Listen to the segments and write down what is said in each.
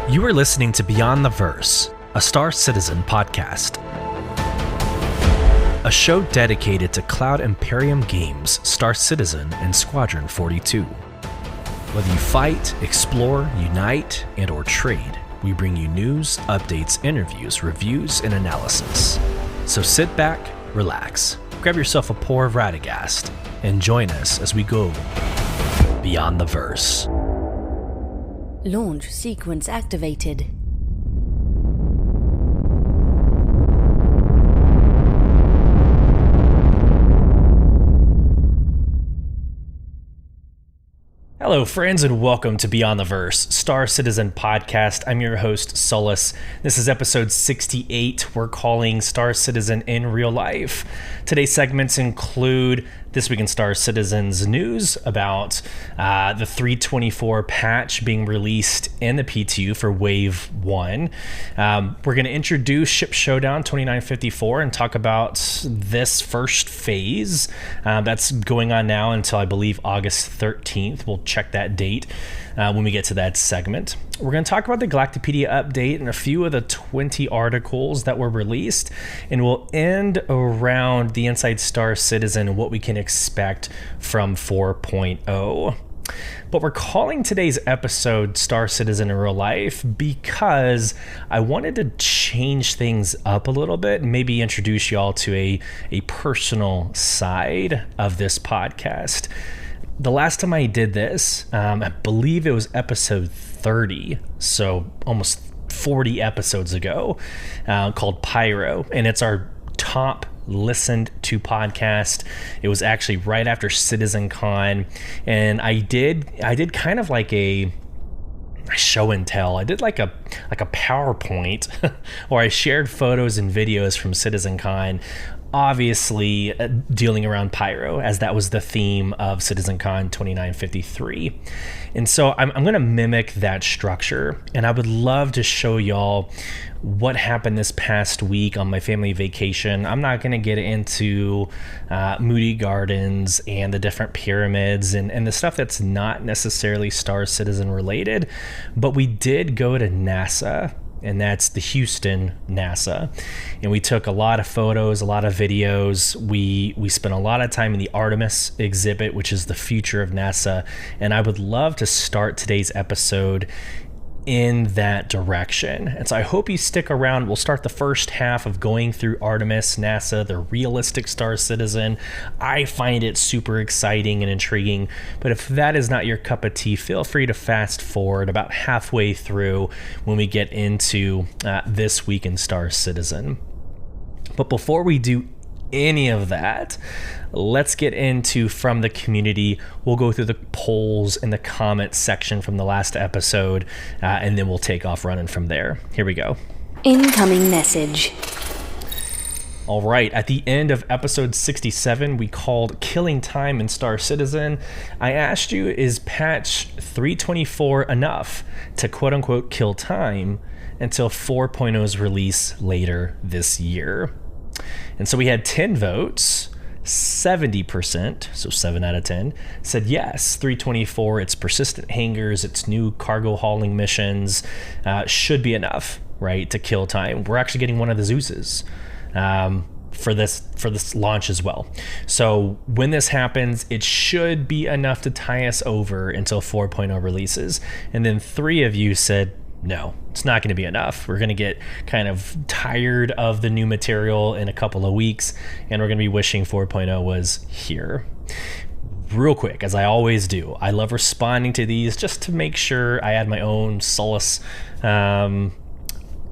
You are listening to Beyond the Verse, a Star Citizen podcast. A show dedicated to Cloud Imperium games, Star Citizen, and Squadron 42. Whether you fight, explore, unite, and or trade, we bring you news, updates, interviews, reviews, and analysis. So sit back, relax, grab yourself a pour of Radegast, and join us as we go Beyond the Verse. Launch sequence activated. Hello, friends, and welcome to Beyond the Verse, Star Citizen podcast. I'm your host, Solus. This is episode 68. We're calling Star Citizen in Real Life. Today's segments include This Week in Star Citizen's news about the 324 patch being released in the PTU for Wave 1. We're going to introduce Ship Showdown 2954 and talk about this first phase that's going on now until I believe August 13th. We'll check that date when we get to that segment. We're going to talk about the Galactapedia update and a few of the 20 articles that were released, and we'll end around the Inside Star Citizen and what we can expect from 4.0. But we're calling today's episode Star Citizen in Real Life because I wanted to change things up a little bit and maybe introduce y'all to a personal side of this podcast. The last time I did this, I believe it was episode 30, so almost 40 episodes ago, called Pyro, and it's our top listened to podcast. It was actually right after CitizenCon, and I did kind of like a show and tell. I did like a PowerPoint where I shared photos and videos from CitizenCon, obviously dealing around Pyro, as that was the theme of CitizenCon 2953. And so I'm going to mimic that structure, and I would love to show y'all what happened this past week on my family vacation. I'm not going to get into Moody Gardens and the different pyramids and the stuff that's not necessarily Star Citizen related, but we did go to NASA, and that's the Houston NASA. And we took a lot of photos, a lot of videos. We spent a lot of time in the Artemis exhibit, which is the future of NASA. And I would love to start today's episode in that direction. And so I hope you stick around. We'll start the first half of going through Artemis, NASA, the realistic Star Citizen. I find it super exciting and intriguing, but if that is not your cup of tea, feel free to fast forward about halfway through when we get into This Week in Star Citizen. But before we do any of that, let's get into from the community. We'll go through the polls in the comments section from the last episode, and then we'll take off running from there. Here we go. Incoming message. All right, at the end of episode 67, we called Killing Time in Star Citizen. I asked you, is patch 324 enough to quote-unquote kill time until 4.0's release later this year? And so we had 10 votes. 70%, so 7 out of 10, said yes, 324, its persistent hangars, its new cargo hauling missions should be enough, right, to kill time. We're actually getting one of the Zeuses for this launch as well. So when this happens, it should be enough to tie us over until 4.0 releases. And then 3 of you said, no, it's not going to be enough. We're going to get kind of tired of the new material in a couple of weeks, and we're going to be wishing 4.0 was here. Real quick, as I always do, I love responding to these just to make sure I add my own solace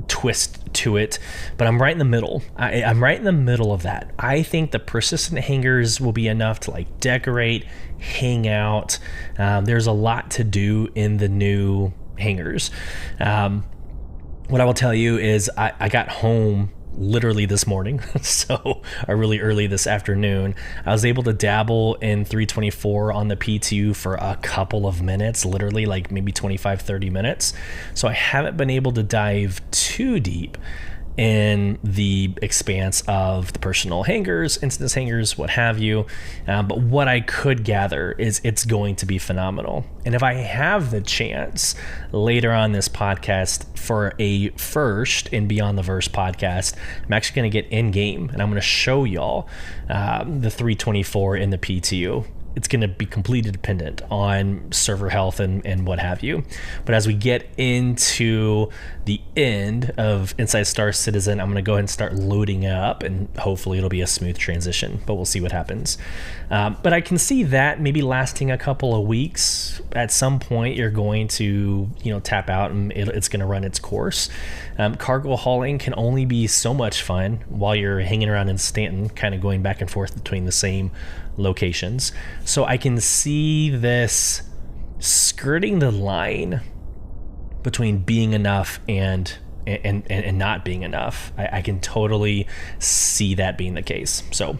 twist to it, but I'm right in the middle. I'm right in the middle of that. I think the persistent hangars will be enough to like decorate, hang out. There's a lot to do in the new hangars. What I will tell you is I got home literally this morning, so really early this afternoon. I was able to dabble in 324 on the PTU for a couple of minutes, literally like maybe 25-30 minutes. So I haven't been able to dive too deep in the expanse of the personal hangars, instance hangars, what have you. But what I could gather is it's going to be phenomenal. And if I have the chance later on this podcast for a first in Beyond the Verse podcast, I'm actually going to get in game and I'm going to show y'all the 324 in the PTU. It's going to be completely dependent on server health and what have you. But as we get into the end of Inside Star Citizen, I'm going to go ahead and start loading it up, and hopefully it'll be a smooth transition, but we'll see what happens. But I can see that maybe lasting a couple of weeks. At some point, you're going to, tap out and it's going to run its course. Cargo hauling can only be so much fun while you're hanging around in Stanton, kind of going back and forth between the same locations. So I can see this skirting the line between being enough and not being enough. I can totally see that being the case. So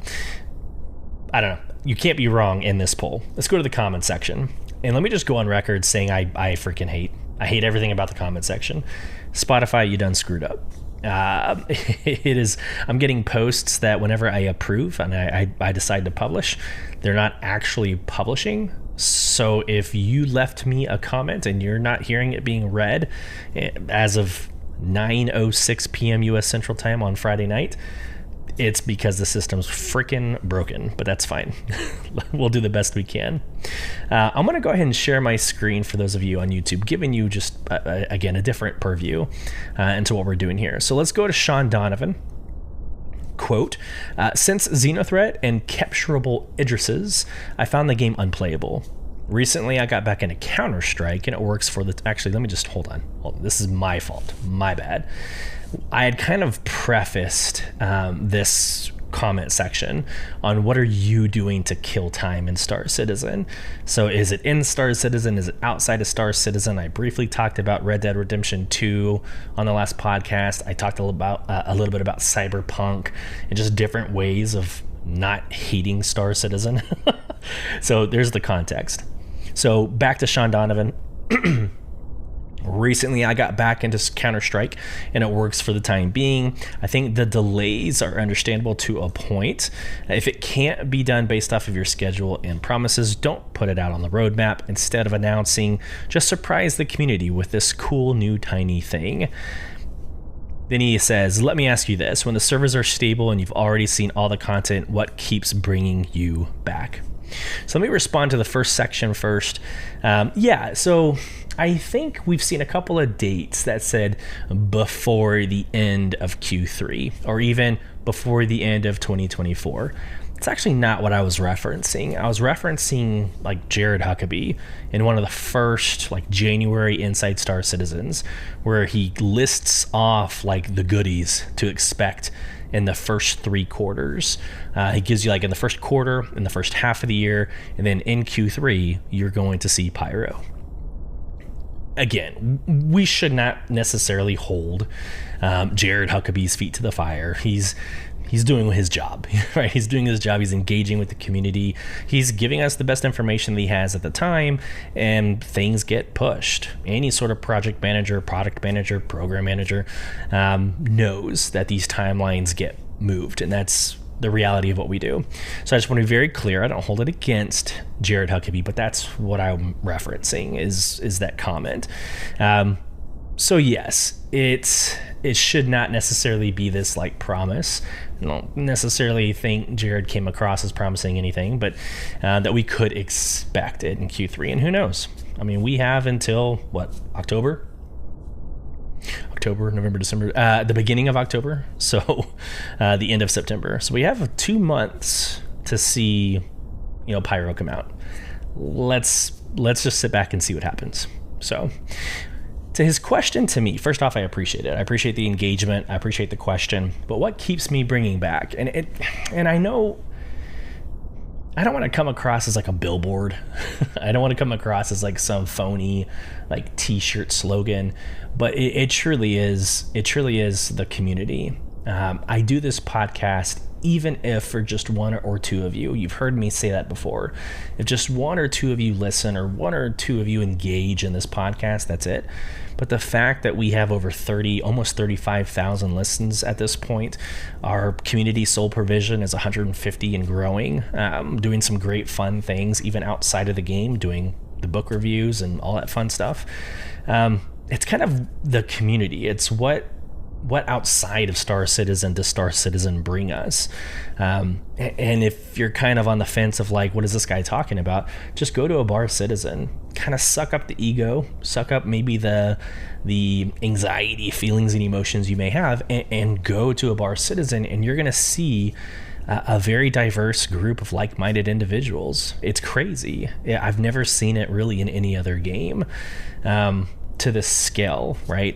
I don't know. You can't be wrong in this poll. Let's go to the comment section. And let me just go on record saying I freaking hate everything about the comment section. Spotify, you done screwed up. I'm getting posts that whenever I approve and I decide to publish, they're not actually publishing. So if you left me a comment and you're not hearing it being read as of 9:06 p.m. U.S. Central Time on Friday night, it's because the system's freaking broken, but that's fine. We'll do the best we can. I'm going to go ahead and share my screen for those of you on YouTube, giving you just, again, a different purview into what we're doing here. So let's go to Sean Donovan. Quote, since Xenothreat and capturable Idrises, I found the game unplayable. Recently, I got back into Counter-Strike, and it works for the... Actually, let me just... Hold on. This is my fault. My bad. I had kind of prefaced this comment section on what are you doing to kill time in Star Citizen. So is it in Star Citizen? Is it outside of Star Citizen? I briefly talked about Red Dead Redemption 2 on the last podcast. I talked a little bit about Cyberpunk and just different ways of not hating Star Citizen. So there's the context. So back to Sean Donovan. Recently, I got back into Counter-Strike, and it works for the time being. I think the delays are understandable to a point. If it can't be done based off of your schedule and promises, don't put it out on the roadmap. Instead of announcing, just surprise the community with this cool new tiny thing. Then he says, let me ask you this. When the servers are stable and you've already seen all the content, what keeps bringing you back? So let me respond to the first section first. So I think we've seen a couple of dates that said before the end of Q3 or even before the end of 2024. It's actually not what I was referencing. I was referencing like Jared Huckabee in one of the first like January Inside Star Citizens, where he lists off like the goodies to expect in the first 3 quarters. He gives you like in the first quarter, in the first half of the year, and then in Q3, you're going to see Pyro. Again, we should not necessarily hold Jared Huckabee's feet to the fire. He's doing his job, right? He's doing his job. He's engaging with the community. He's giving us the best information that he has at the time, and things get pushed. Any sort of project manager, product manager, program manager knows that these timelines get moved, and that's the reality of what we do. So I just want to be very clear. I don't hold it against Jared Huckabee, but that's what I'm referencing is that comment. So yes, it should not necessarily be this like promise. I don't necessarily think Jared came across as promising anything, but that we could expect it in Q3, and who knows? I mean, we have until what, October, November, December, the beginning of October, so the end of September. So we have 2 months to see, Pyro come out. Let's just sit back and see what happens. So to his question to me, first off, I appreciate it. I appreciate the engagement. I appreciate the question. But what keeps me bringing back? And I know I don't want to come across as like a billboard. I don't want to come across as like some phony like t-shirt slogan, but it truly is. It truly is the community. I do this podcast even if for just one or two of you, you've heard me say that before, if just one or two of you listen or one or two of you engage in this podcast, that's it. But the fact that we have over 30, almost 35,000 listens at this point, our community sole provision is 150 and growing, doing some great fun things, even outside of the game, doing the book reviews and all that fun stuff. It's kind of the community. It's what outside of Star Citizen does Star Citizen bring us? And if you're kind of on the fence of like, what is this guy talking about? Just go to a Bar Citizen, kind of suck up the ego, suck up maybe the anxiety, feelings, and emotions you may have, and go to a Bar Citizen, and you're going to see a very diverse group of like-minded individuals. It's crazy. I've never seen it really in any other game to this scale, right?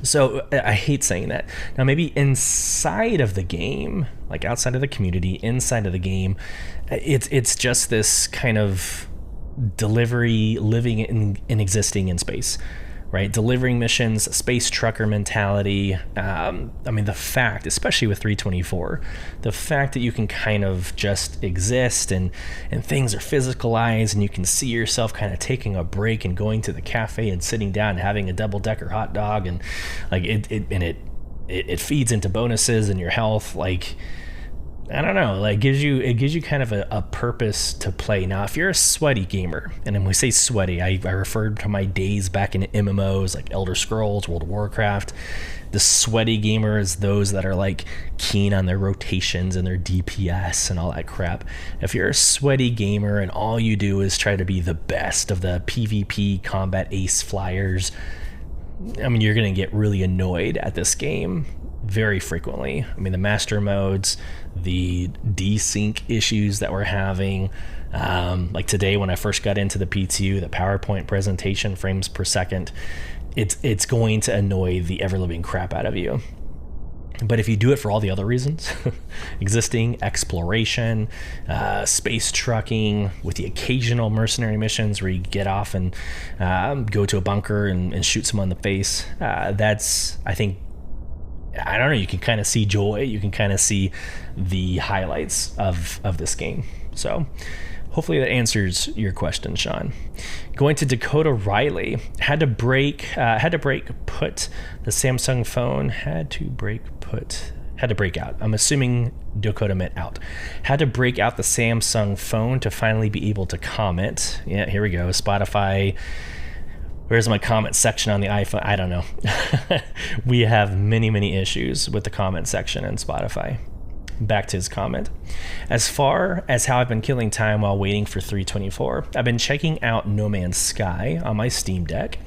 So I hate saying that. Now, maybe inside of the game, like outside of the community, inside of the game, it's just this kind of delivery, living and existing in space, right? Delivering missions, space trucker mentality. I mean, the fact, especially with 324, the fact that you can kind of just exist and things are physicalized and you can see yourself kind of taking a break and going to the cafe and sitting down and having a double-decker hot dog, and like it feeds into bonuses and your health. Like, I don't know, like it gives you kind of a purpose to play. Now, if you're a sweaty gamer, and when we say sweaty, I refer to my days back in MMOs like Elder Scrolls, World of Warcraft. The sweaty gamer is those that are like keen on their rotations and their DPS and all that crap. If you're a sweaty gamer and all you do is try to be the best of the PvP combat ace flyers, I mean, you're going to get really annoyed at this game very frequently. I mean, the master modes, the desync issues that we're having, like today when I first got into the PTU, the PowerPoint presentation frames per second, it's going to annoy the ever-living crap out of you. But if you do it for all the other reasons, existing, exploration, space trucking, with the occasional mercenary missions where you get off and go to a bunker and shoot someone in the face, that's, I think, I don't know, you can kind of see joy, you can kind of see the highlights of this game. So hopefully that answers your question, Sean. Going to Dakota Riley, had to break put the Samsung phone, had to break out. I'm assuming Dakota meant out. Had to break out the Samsung phone to finally be able to comment. Yeah, here we go. Spotify. Where's my comment section on the iPhone? I don't know. We have many issues with the comment section in Spotify. Back to his comment. As far as how I've been killing time while waiting for 324, I've been checking out No Man's Sky on my Steam Deck.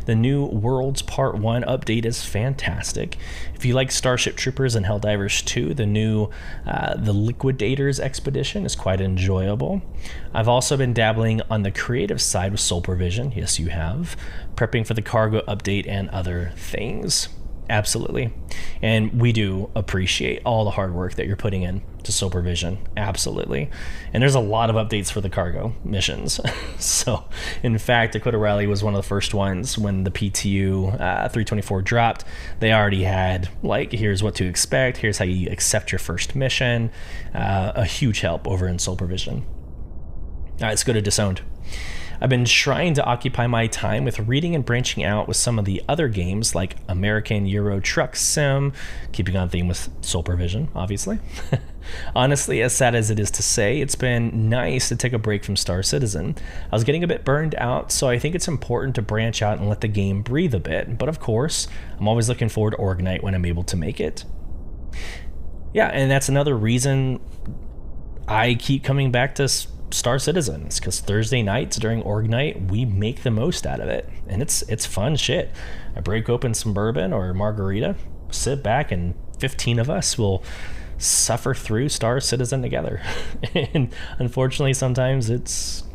The new Worlds Part 1 update is fantastic. If you like Starship Troopers and Helldivers 2, the new The Liquidators Expedition is quite enjoyable. I've also been dabbling on the creative side with Soul Provision. Yes, you have. Prepping for the cargo update and other things. Absolutely. And we do appreciate all the hard work that you're putting in to Supervision. Absolutely. And there's a lot of updates for the cargo missions. So, in fact, Dakota Rally was one of the first ones when the PTU 324 dropped. They already had, like, here's what to expect. Here's how you accept your first mission. A huge help over in Supervision. All right, let's go to Disowned. I've been trying to occupy my time with reading and branching out with some of the other games like American Euro Truck Sim, keeping on theme with Soul Provision, obviously. Honestly, as sad as it is to say, it's been nice to take a break from Star Citizen. I was getting a bit burned out, so I think it's important to branch out and let the game breathe a bit. But of course, I'm always looking forward to Orgonite when I'm able to make it. Yeah, and that's another reason I keep coming back to Star Citizen. It's because Thursday nights during Org Night, we make the most out of it, and it's fun shit. I break open some bourbon or margarita, sit back, and 15 of us will suffer through Star Citizen together. And unfortunately, sometimes it's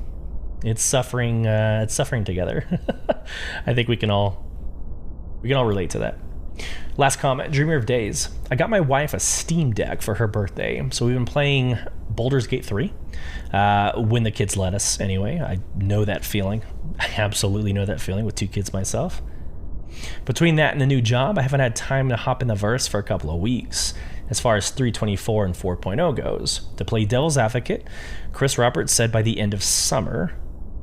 suffering together. I think we can all relate to that. Last comment, Dreamer of Days. I got my wife a Steam Deck for her birthday, so we've been playing Baldur's Gate 3, when the kids let us anyway. I know that feeling. I absolutely know that feeling with two kids myself. Between that and the new job, I haven't had time to hop in the verse for a couple of weeks. As far as 3.24 and 4.0 goes, to play devil's advocate, Chris Roberts said by the end of summer,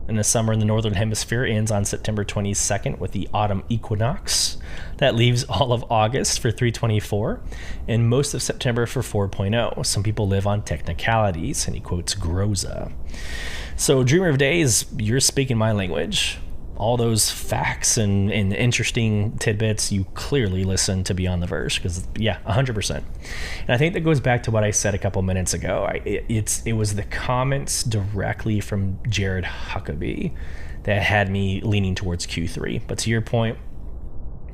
and the summer in the Northern Hemisphere ends on September 22nd with the autumn equinox. That leaves all of August for 3.24 and most of September for 4.0. Some people live on technicalities, and he quotes Groza. So Dreamer of Days, you're speaking my language. All those facts and interesting tidbits, you clearly listen to Beyond the Verse, because 100%. And I think that goes back to what I said a couple minutes ago. It was the comments directly from Jared Huckabee that had me leaning towards Q3. But to your point,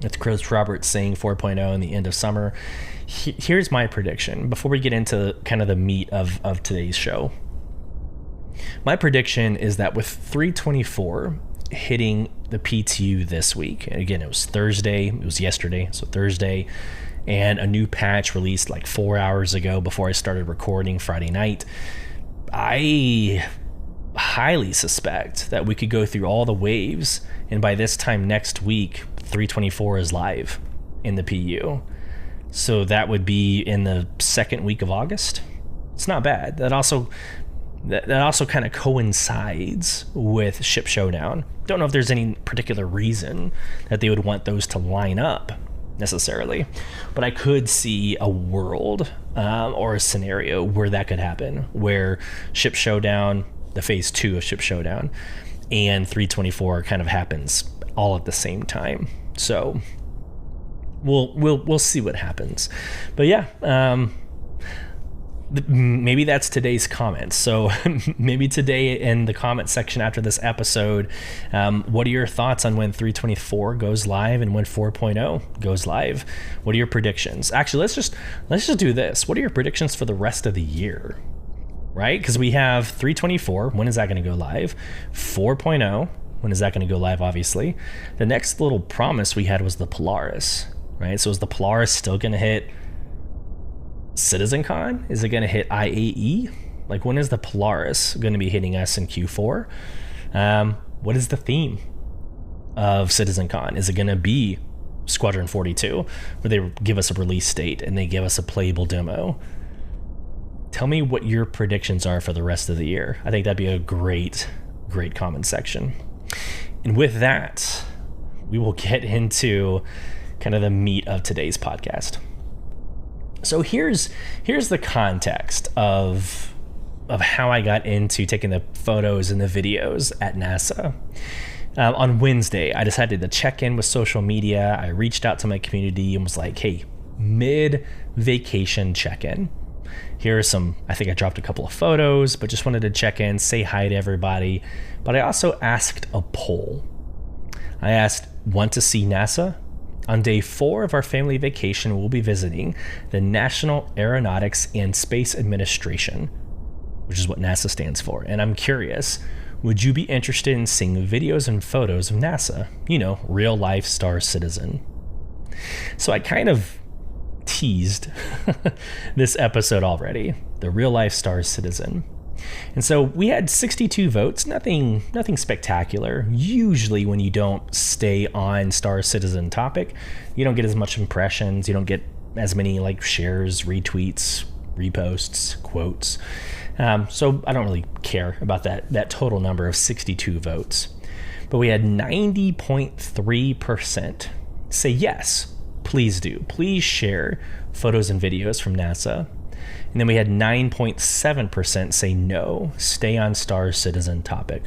it's Chris Roberts saying 4.0 in the end of summer. Here's my prediction before we get into kind of the meat of today's show. My prediction is that with 3.24 hitting the PTU this week, and again, it was yesterday, so Thursday, and a new patch released like 4 hours ago before I started recording Friday night. I highly suspect that we could go through all the waves, and by this time next week, 3.24 is live in the PU. So that would be in the second week of August. It's not bad. That also kind of coincides with Ship Showdown. Don't know if there's any particular reason that they would want those to line up necessarily, but I could see a world or a scenario where that could happen, where Ship Showdown, the phase 2 of Ship Showdown, and 3.24 kind of happens all at the same time. So we'll see what happens. But maybe that's today's comments. So maybe today in the comment section after this episode, what are your thoughts on when 3.24 goes live and when 4.0 goes live? What are your predictions? Actually, let's just do this. What are your predictions for the rest of the year? Right? Because we have 3.24. When is that going to go live? 4.0. When is that going to go live? Obviously, the next little promise we had was the Polaris. Right? So is the Polaris still going to hit CitizenCon? Is it going to hit IAE? Like, when is the Polaris going to be hitting us in Q4? What is the theme of CitizenCon? Is it going to be Squadron 42, where they give us a release date and they give us a playable demo? Tell me what your predictions are for the rest of the year. I think that'd be a great comment section. And with that, we will get into kind of the meat of today's podcast. So here's the context of how I got into taking the photos and the videos at NASA. On Wednesday, I decided to check in with social media. I reached out to my community and was like, hey, mid-vacation check-in. Here are some, I think I dropped a couple of photos, but just wanted to check in, say hi to everybody. But I also asked a poll. I asked, want to see NASA? On day 4 of our family vacation, we'll be visiting the National Aeronautics and Space Administration, which is what NASA stands for. And I'm curious, would you be interested in seeing videos and photos of NASA? You know, real life Star Citizen. So I kind of teased this episode already, the real life Star Citizen. And so we had 62 votes, nothing spectacular. Usually when you don't stay on Star Citizen topic, you don't get as much impressions, you don't get as many like shares, retweets, reposts, quotes. So I don't really care about that total number of 62 votes. But we had 90.3% say yes, please do. Please share photos and videos from NASA. And then we had 9.7% say no, stay on Star Citizen topic.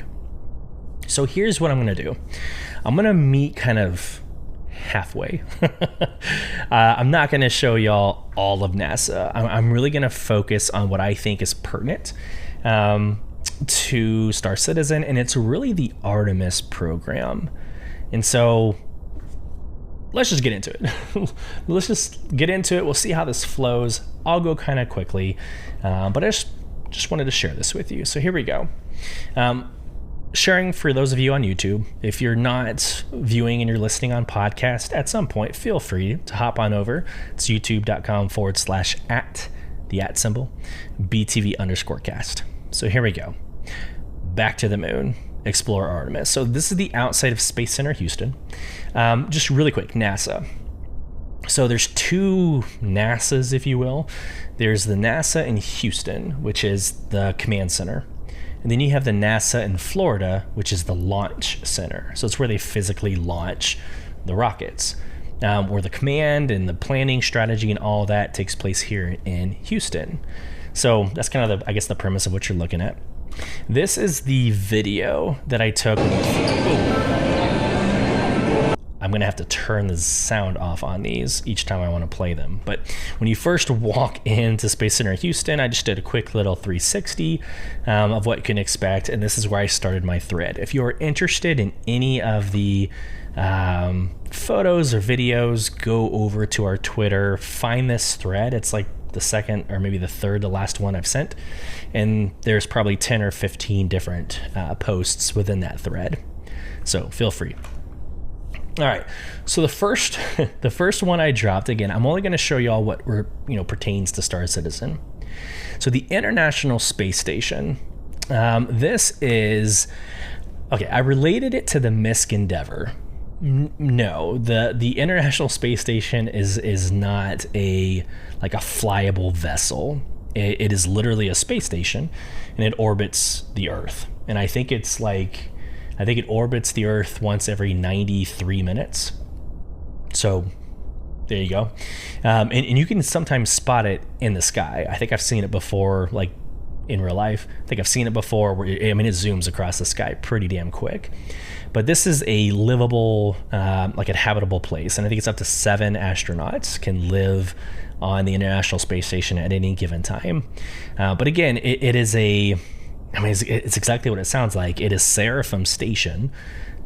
So here's what I'm going to do. I'm going to meet kind of halfway. I'm not going to show y'all all of NASA. I'm really going to focus on what I think is pertinent to Star Citizen, and it's really the Artemis program. And so let's just get into it. We'll see how this flows. I'll go kind of quickly, but I just wanted to share this with you. So here we go. Sharing for those of you on YouTube. If you're not viewing and you're listening on podcast, at some point, feel free to hop on over. It's youtube.com/@ the @ BTV_cast. So here we go. Back to the moon. explore Artemis. So this is the outside of Space Center Houston. Just really quick, NASA. So there's two NASAs, if you will. There's the NASA in Houston, which is the command center. And then you have the NASA in Florida, which is the launch center. So it's where they physically launch the rockets. Where the command and the planning strategy and all that takes place here in Houston. So that's kind of the premise of what you're looking at. This is the video that I took. I'm going to have to turn the sound off on these each time I want to play them. But when you first walk into Space Center Houston, I just did a quick little 360 of what you can expect. And this is where I started my thread. If you're interested in any of the photos or videos, go over to our Twitter, find this thread. It's like the second or maybe the third to last one I've sent. And there's probably 10 or 15 different posts within that thread. So feel free. All right, so the first one I dropped, again, I'm only going to show y'all what pertains to Star Citizen. So the International Space Station, this is, okay, I related it to the MISC Endeavour. No, the International Space Station is not a flyable vessel. It is literally a space station, and it orbits the Earth. And I think it orbits the Earth once every 93 minutes. So there you go. And you can sometimes spot it in the sky. I think I've seen it before, like in real life. I think I've seen it before where it zooms across the sky pretty damn quick. But this is a livable, a habitable place. And I think it's up to 7 astronauts can live on the International Space Station at any given time. But again, it is it's exactly what it sounds like. It is Seraphim Station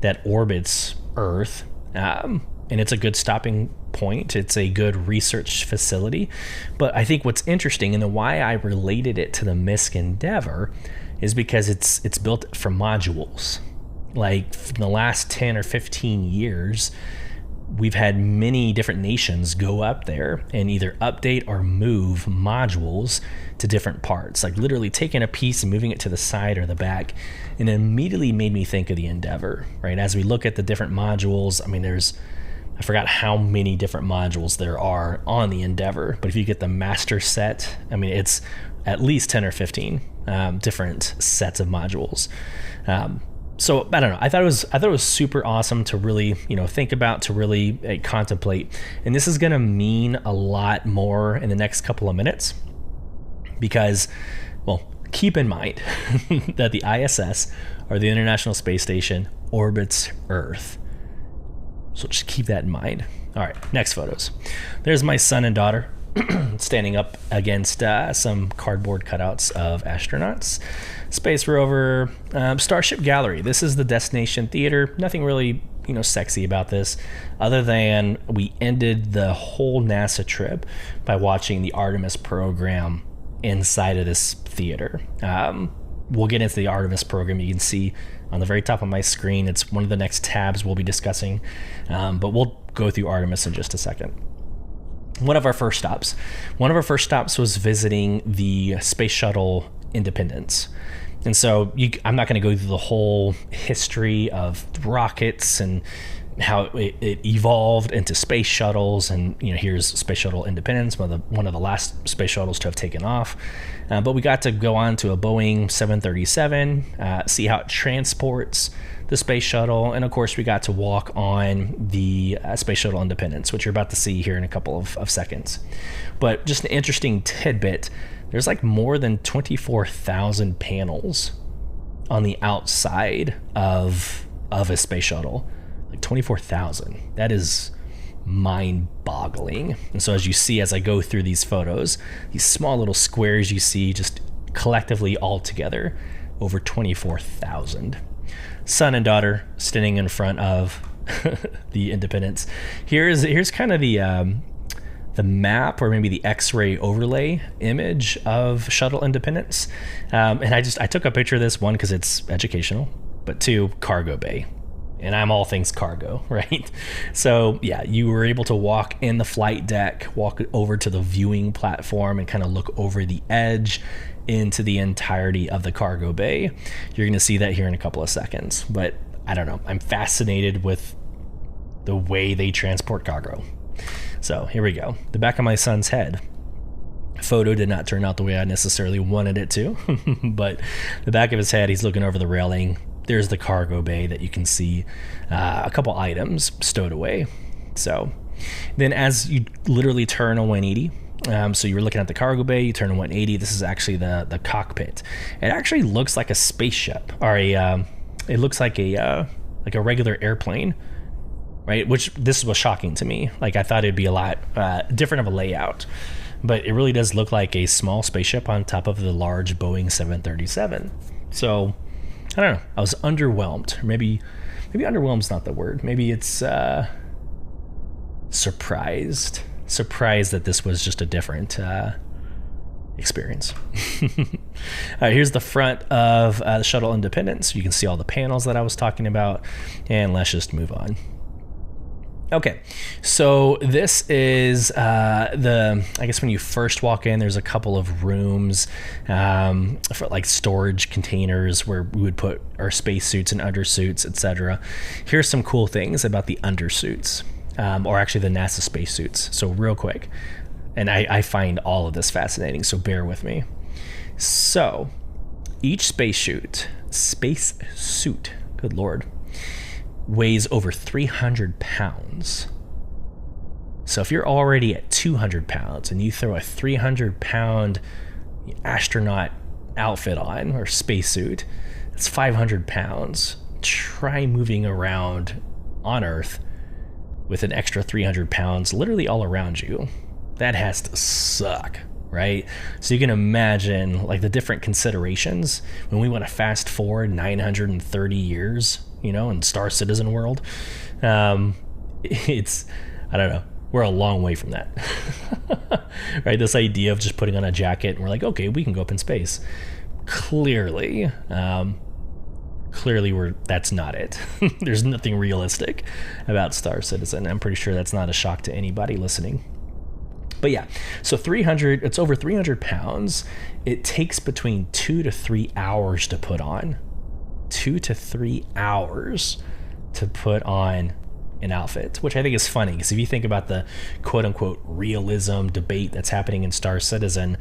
that orbits Earth, and it's a good stopping point. It's a good research facility. But I think what's interesting and the why I related it to the MISC Endeavour is because it's built from modules. Like in the last 10 or 15 years, we've had many different nations go up there and either update or move modules to different parts, like literally taking a piece and moving it to the side or the back. And it immediately made me think of the Endeavour, right? As we look at the different modules, I forgot how many different modules there are on the Endeavour, but if you get the master set, it's at least 10 or 15 different sets of modules. So I don't know. I thought it was super awesome to really, think about, to really contemplate. And this is going to mean a lot more in the next couple of minutes because, well, keep in mind that the ISS, or the International Space Station, orbits Earth. So just keep that in mind. All right, next photos. There's my son and daughter standing up against some cardboard cutouts of astronauts. Space rover, Starship Gallery. This is the destination theater. Nothing really, sexy about this, other than we ended the whole NASA trip by watching the Artemis program inside of this theater. We'll get into the Artemis program. You can see on the very top of my screen, it's one of the next tabs we'll be discussing, but we'll go through Artemis in just a second. One of our first stops was visiting the Space Shuttle Independence. And so I'm not going to go through the whole history of rockets and how it evolved into space shuttles. And here's Space Shuttle Independence, one of the last space shuttles to have taken off. But we got to go on to a Boeing 737, see how it transports the space shuttle, and of course we got to walk on the Space Shuttle Independence, which you're about to see here in a couple of seconds. But just an interesting tidbit, there's like more than 24,000 panels on the outside of a space shuttle. Like 24,000. That is mind-boggling. And so as you see, as I go through these photos, these small little squares you see just collectively all together, over 24,000. Son and daughter standing in front of the Independence. Here's kind of the map, or maybe the X-ray overlay image of Shuttle Independence. And I took a picture of this, one, because it's educational, but two, cargo bay. and I'm all things cargo, right? So yeah, you were able to walk in the flight deck, walk over to the viewing platform, and kind of look over the edge into the entirety of the cargo bay. You're going to see that here in a couple of seconds, but I don't know. I'm fascinated with the way they transport cargo. So here we go. The back of my son's head. Photo did not turn out the way I necessarily wanted it to, but the back of his head, he's looking over the railing. There's the cargo bay that you can see a couple items stowed away. So then as you literally turn a 180, so you were looking at the cargo bay, you turn a 180. This is actually the cockpit. It actually looks like a spaceship, or it looks like a regular airplane, right? Which this was shocking to me. Like, I thought it'd be a lot different of a layout, but it really does look like a small spaceship on top of the large Boeing 737. So I don't know. I was underwhelmed. Maybe underwhelmed's not the word. Maybe it's surprised that this was just a different experience. All right, here's the front of the Shuttle Independence. You can see all the panels that I was talking about, and let's just move on. Okay, so this is I guess when you first walk in, there's a couple of rooms for like storage containers where we would put our spacesuits and undersuits, etc. Here's some cool things about the undersuits, or actually the NASA spacesuits. So real quick, and I find all of this fascinating, so bear with me. So each spacesuit, good Lord, weighs over 300 pounds. So if you're already at 200 pounds and you throw a 300-pound astronaut outfit on, or spacesuit, that's 500 pounds. Try moving around on Earth with an extra 300 pounds literally all around you. That has to suck, right? So you can imagine like the different considerations when we want to fast forward 930 years, in Star Citizen world. It's, I don't know, we're a long way from that. Right? This idea of just putting on a jacket and we're like, okay, we can go up in space. Clearly that's not it. There's nothing realistic about Star Citizen. I'm pretty sure that's not a shock to anybody listening. But yeah, so it's over 300 pounds. It takes between 2 to 3 hours to put on. 2 to 3 hours to put on an outfit, which I think is funny, because if you think about the quote-unquote realism debate that's happening in Star Citizen,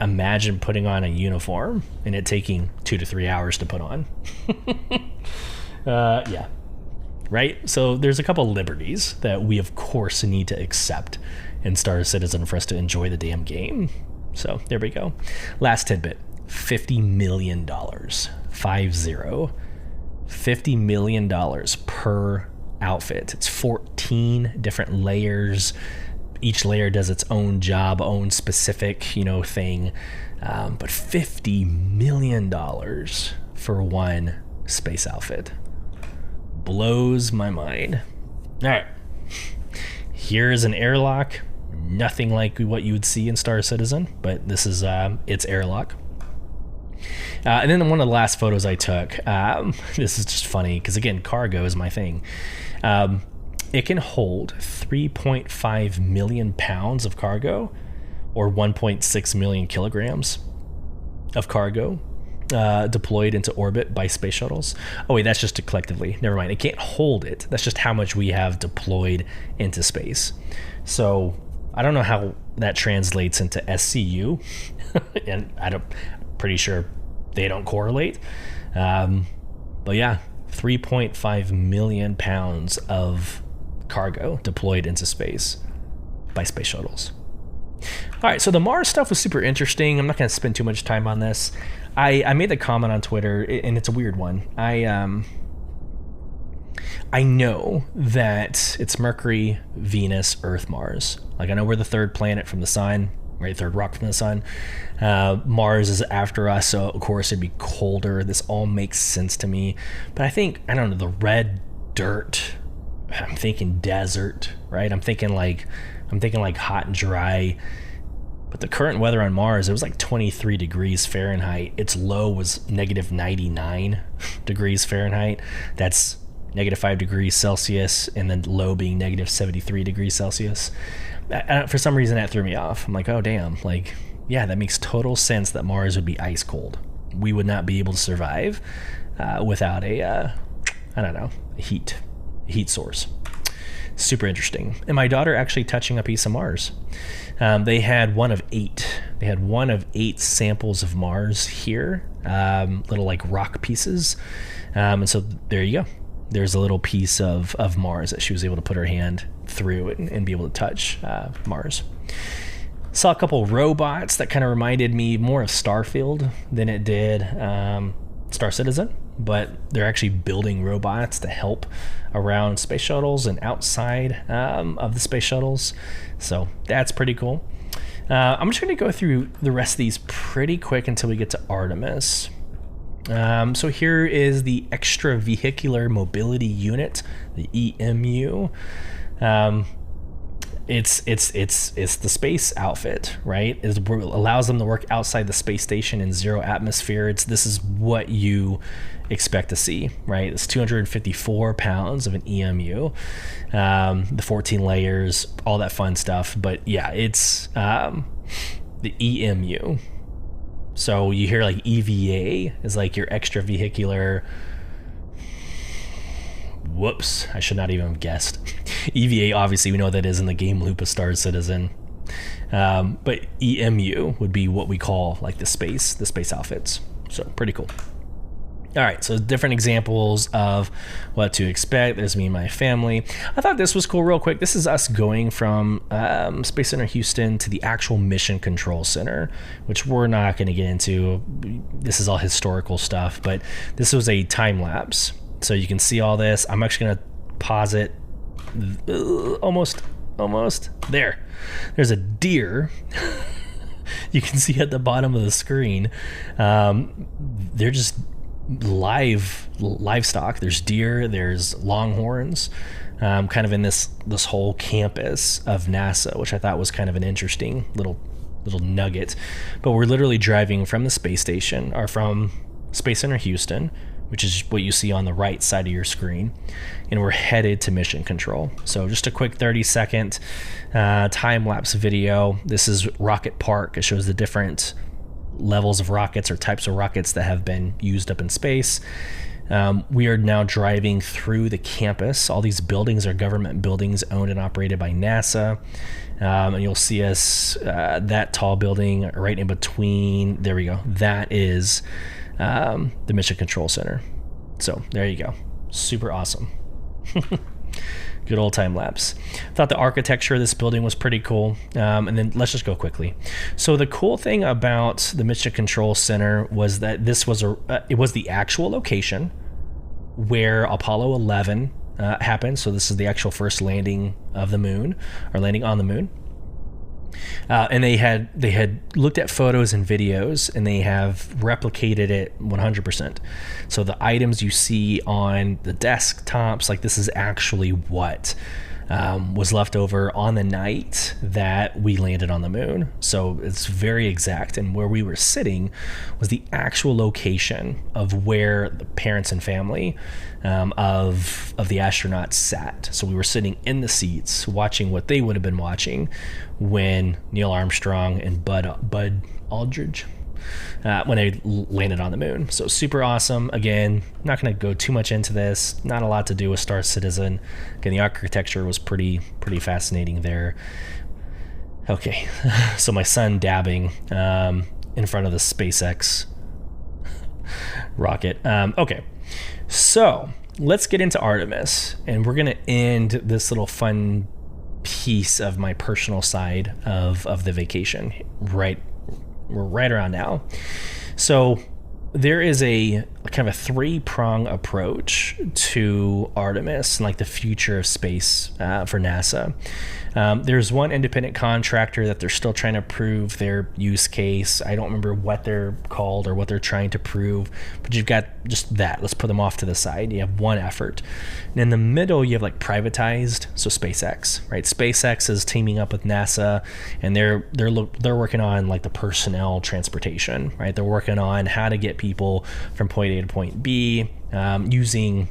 imagine putting on a uniform and it taking 2 to 3 hours to put on. Yeah, right? So there's a couple liberties that we of course need to accept in Star Citizen for us to enjoy the damn game. So there we go. Last tidbit, $50 million. 50 $50 million per outfit. It's 14 different layers. Each layer does its own job, own specific, thing. But $50 million for one space outfit blows my mind. All right, here's an airlock. Nothing like what you would see in Star Citizen, but this is its airlock. And then one of the last photos I took, this is just funny because, again, cargo is my thing. It can hold 3.5 million pounds of cargo, or 1.6 million kilograms of cargo deployed into orbit by space shuttles. Oh, wait, that's just collectively. Never mind. It can't hold it. That's just how much we have deployed into space. So I don't know how that translates into SCU, and pretty sure they don't correlate. But yeah, 3.5 million pounds of cargo deployed into space by space shuttles. All right, so the Mars stuff was super interesting. I'm not going to spend too much time on this. I made the comment on Twitter, and it's a weird one. I know that it's Mercury, Venus, Earth, Mars. Like, I know we're the third planet from the sun, right? Third rock from the sun. Mars is after us, so of course it'd be colder. This all makes sense to me. But I don't know, the red dirt, I'm thinking desert, right? I'm thinking like hot and dry. But the current weather on Mars, it was like 23 degrees Fahrenheit. Its low was negative 99 degrees Fahrenheit. That's -5 degrees Celsius, and then low being -73 degrees Celsius. For some reason, that threw me off. I'm like, oh, damn. Like, yeah, that makes total sense that Mars would be ice cold. We would not be able to survive without a heat source. Super interesting. And my daughter actually touching a piece of Mars. They had one of 8. They had one of 8 samples of Mars here, little like rock pieces. And so there you go. There's a little piece of Mars that she was able to put her hand through and be able to touch Mars. Saw a couple robots that kind of reminded me more of Starfield than it did Star Citizen, but they're actually building robots to help around space shuttles and outside of the space shuttles. So that's pretty cool. I'm just going to go through the rest of these pretty quick until we get to Artemis. So here is the Extravehicular Mobility Unit, the EMU. It's the space outfit, right? It allows them to work outside the space station in 0 atmosphere. This is what you expect to see, right? It's 254 pounds of an EMU, the 14 layers, all that fun stuff. But yeah, it's the EMU. So you hear like EVA is like your extravehicular. Whoops, I should not even have guessed. EVA, obviously, we know what that is in the game loop of Star Citizen. But EMU would be what we call like the space outfits. So pretty cool. All right, so different examples of what to expect. There's me and my family. I thought this was cool real quick. This is us going from Space Center Houston to the actual Mission Control Center, which we're not going to get into. This is all historical stuff, but this was a time lapse. So you can see all this. I'm actually going to pause it. Almost there. There's a deer. You can see at the bottom of the screen. They're just livestock. There's deer, there's longhorns, kind of in this whole campus of NASA, which I thought was kind of an interesting little nugget. But we're literally driving from the space station, or from Space Center Houston, which is what you see on the right side of your screen, and we're headed to Mission Control. So just a quick 30-second time-lapse video. This is Rocket Park. It shows the different levels of rockets or types of rockets that have been used up in space. We are now driving through the campus. All these buildings are government buildings owned and operated by NASA. And you'll see us, that tall building right in between. There we go. That is the Mission Control Center. So there you go. Super awesome. Good old time lapse. Thought the architecture of this building was pretty cool. And then let's just go quickly. So the cool thing about the Mission Control Center was that this was it was the actual location where Apollo 11 happened. So this is the actual first landing of the moon, or landing on the moon. And they had looked at photos and videos, and they have replicated it 100%. So the items you see on the desktops, like this is actually what was left over on the night that we landed on the moon. So it's very exact. And where we were sitting was the actual location of where the parents and family of the astronauts sat. So we were sitting in the seats watching what they would have been watching when Neil Armstrong and Bud Aldridge when they landed on the moon. So super awesome. Again, not going to go too much into this. Not a lot to do with Star Citizen. Again, the architecture was pretty fascinating there. Okay, so my son dabbing in front of the SpaceX rocket. Okay, so let's get into Artemis, and we're going to end this little fun piece of my personal side of the vacation we're right around now. So there is a kind of a 3-prong approach to Artemis and like the future of space for NASA. There's one independent contractor that they're still trying to prove their use case. I don't remember what they're called or what they're trying to prove, but you've got just that. Let's put them off to the side. You have one effort. And in the middle, you have like privatized, so SpaceX, right? SpaceX is teaming up with NASA, and they're working on like the personnel transportation, right? They're working on how to get people from point A to point B using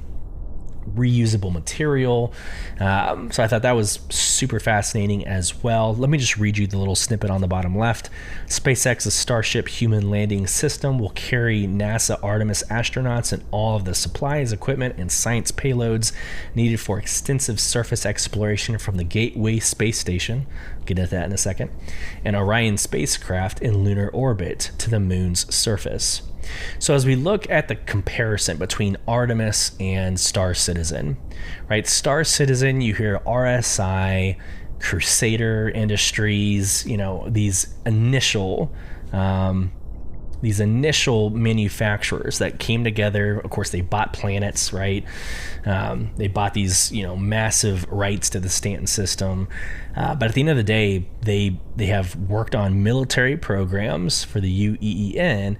reusable material. So I thought that was super fascinating as well. Let me just read you the little snippet on the bottom left. SpaceX's Starship human landing system will carry NASA Artemis astronauts and all of the supplies, equipment, and science payloads needed for extensive surface exploration from the Gateway space station, get into that in a second, and Orion spacecraft in lunar orbit to the moon's surface. So as we look at the comparison between Artemis and Star Citizen, right? Star Citizen, you hear RSI, Crusader Industries, these initial manufacturers that came together. Of course, they bought planets, right? They bought these, massive rights to the Stanton system. But at the end of the day, they have worked on military programs for the UEEN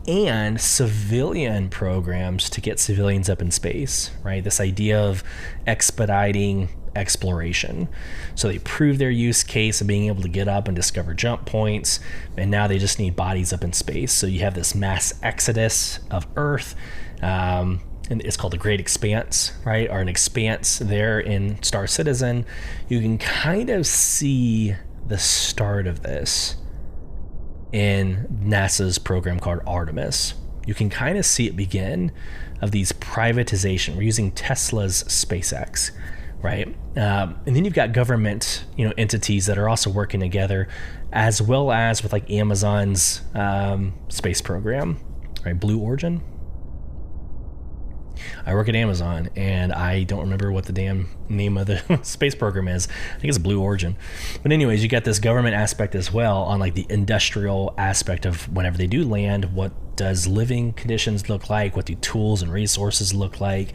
and civilian programs to get civilians up in space, right? This idea of expediting exploration. So they proved their use case of being able to get up and discover jump points, and now they just need bodies up in space. So you have this mass exodus of Earth, and it's called the Great Expanse, right? Or an expanse there in Star Citizen. You can kind of see the start of this in NASA's program called Artemis. You can kind of see it begin of these privatization. We're using Tesla's SpaceX, right? And then you've got government, entities that are also working together, as well as with like Amazon's space program, right? Blue Origin. I work at Amazon, and I don't remember what the damn name of the space program is. I think it's Blue Origin. But anyways, you got this government aspect as well on like the industrial aspect of whenever they do land, what does living conditions look like? What do tools and resources look like?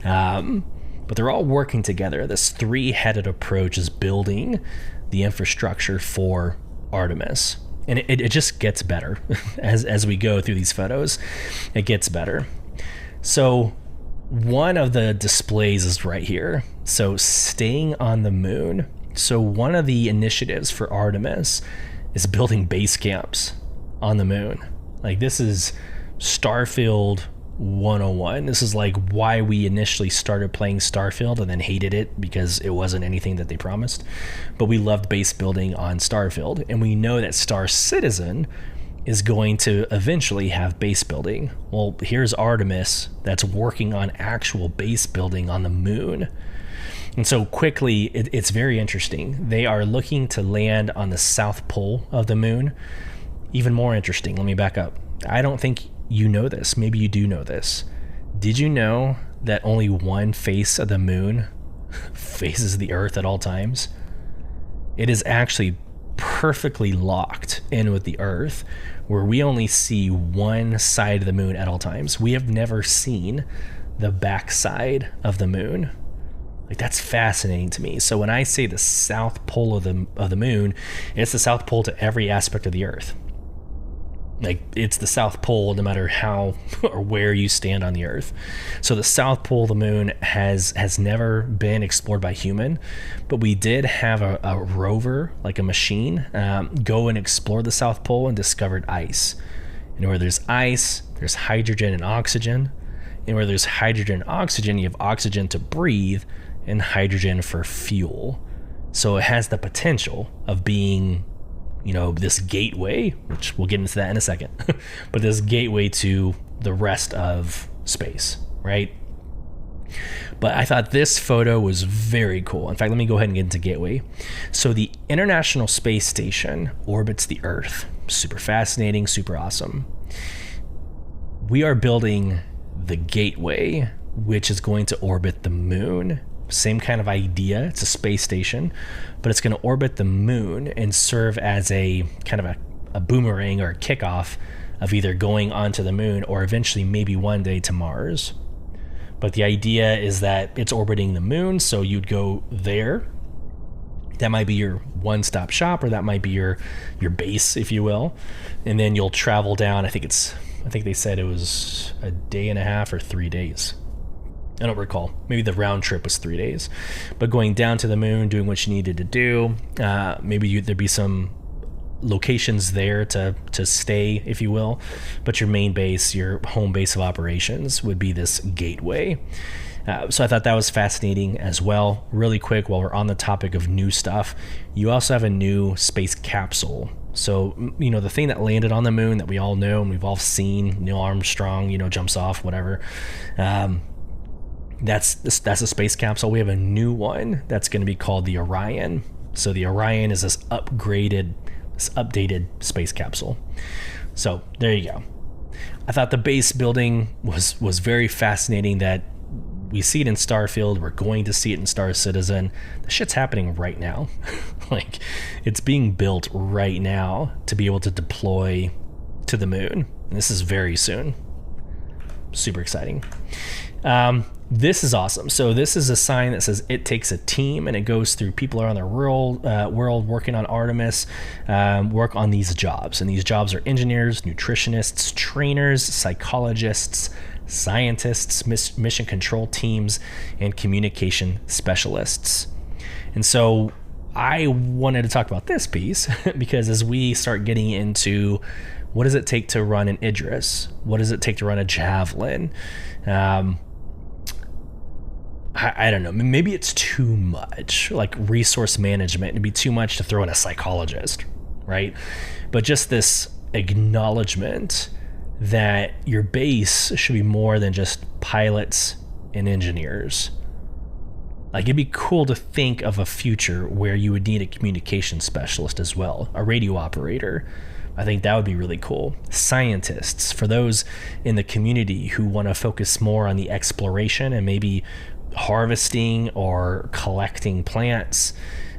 But they're all working together. This three-headed approach is building the infrastructure for Artemis. And it just gets better as we go through these photos. It gets better. So one of the displays is right here. So staying on the moon. So one of the initiatives for Artemis is building base camps on the moon. Like, this is Starfield 101. This is like why we initially started playing Starfield and then hated it because it wasn't anything that they promised. But we loved base building on Starfield. And we know that Star Citizen is going to eventually have base building. Well, here's Artemis that's working on actual base building on the moon. And so quickly, it's very interesting. They are looking to land on the south pole of the moon. Even more interesting, let me back up. I don't think you know this. Maybe you do know this. Did you know that only one face of the moon faces the Earth at all times? It is actually perfectly locked in with the Earth, where we only see one side of the moon at all times. We have never seen the back side of the moon. Like, that's fascinating to me. So when I say the south pole of the moon, it's the south pole to every aspect of the Earth. Like, it's the South Pole no matter how or where you stand on the Earth. So the South Pole of the moon has never been explored by human, but we did have a rover, like a machine, go and explore the South Pole and discovered ice. And where there's ice, there's hydrogen and oxygen. And where there's hydrogen and oxygen, you have oxygen to breathe and hydrogen for fuel. So it has the potential of being, this gateway, which we'll get into that in a second, but this gateway to the rest of space, right? But I thought this photo was very cool. In fact, let me go ahead and get into gateway. So the International Space Station orbits the Earth. Super fascinating, super awesome. We are building the gateway, which is going to orbit the moon. Same kind of idea. It's a space station, but it's going to orbit the moon and serve as a kind of a boomerang or a kickoff of either going onto the moon or eventually maybe one day to Mars. But the idea is that it's orbiting the moon, so you'd go there. That might be your one-stop shop, or that might be your base, if you will. And then you'll travel down. I think they said it was a day and a half or 3 days. I don't recall. Maybe the round trip was 3 days. But going down to the moon, doing what you needed to do. Maybe there'd be some locations there to stay, if you will. But your main base, your home base of operations would be this gateway. So I thought that was fascinating as well. Really quick, while we're on the topic of new stuff, you also have a new space capsule. So, the thing that landed on the moon that we all know and we've all seen, Neil Armstrong, jumps off, whatever. That's a space capsule. We have a new one that's going to be called the Orion. So the Orion is this updated space capsule. So there you go. I thought the base building was very fascinating. That we see it in Starfield. We're going to see it in Star Citizen. The shit's happening right now. Like, it's being built right now to be able to deploy to the moon. And this is very soon. Super exciting. This is awesome. So this is a sign that says it takes a team, and it goes through people around the world working on Artemis, work on these jobs. And these jobs are engineers, nutritionists, trainers, psychologists, scientists, mission control teams, and communication specialists. And so I wanted to talk about this piece because as we start getting into what does it take to run an Idris? What does it take to run a Javelin? I don't know. Maybe it's too much, like resource management. It'd be too much to throw in a psychologist, right? But just this acknowledgement that your base should be more than just pilots and engineers. Like, it'd be cool to think of a future where you would need a communication specialist as well, a radio operator. I think that would be really cool. Scientists, for those in the community who want to focus more on the exploration and maybe harvesting or collecting plants,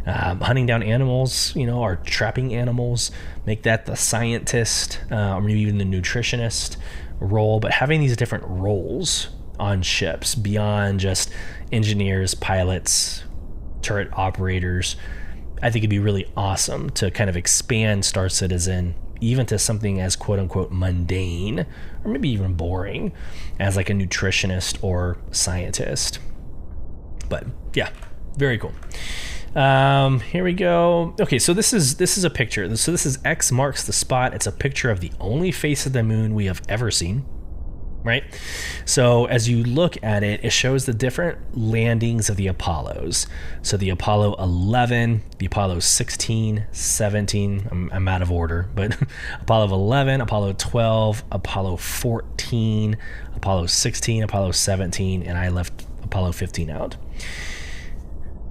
hunting down animals, or trapping animals, make that the scientist, or maybe even the nutritionist role. But having these different roles on ships beyond just engineers, pilots, turret operators, I think it'd be really awesome to kind of expand Star Citizen even to something as quote unquote mundane, or maybe even boring, as like a nutritionist or scientist. But yeah, very cool. Here we go. Okay, so this is a picture. So this is X marks the spot. It's a picture of the only face of the moon we have ever seen, right? So as you look at it, it shows the different landings of the Apollos. So the Apollo 11, the Apollo 16, 17, I'm out of order, but Apollo 11, Apollo 12, Apollo 14, Apollo 16, Apollo 17, and I left Apollo 15 out.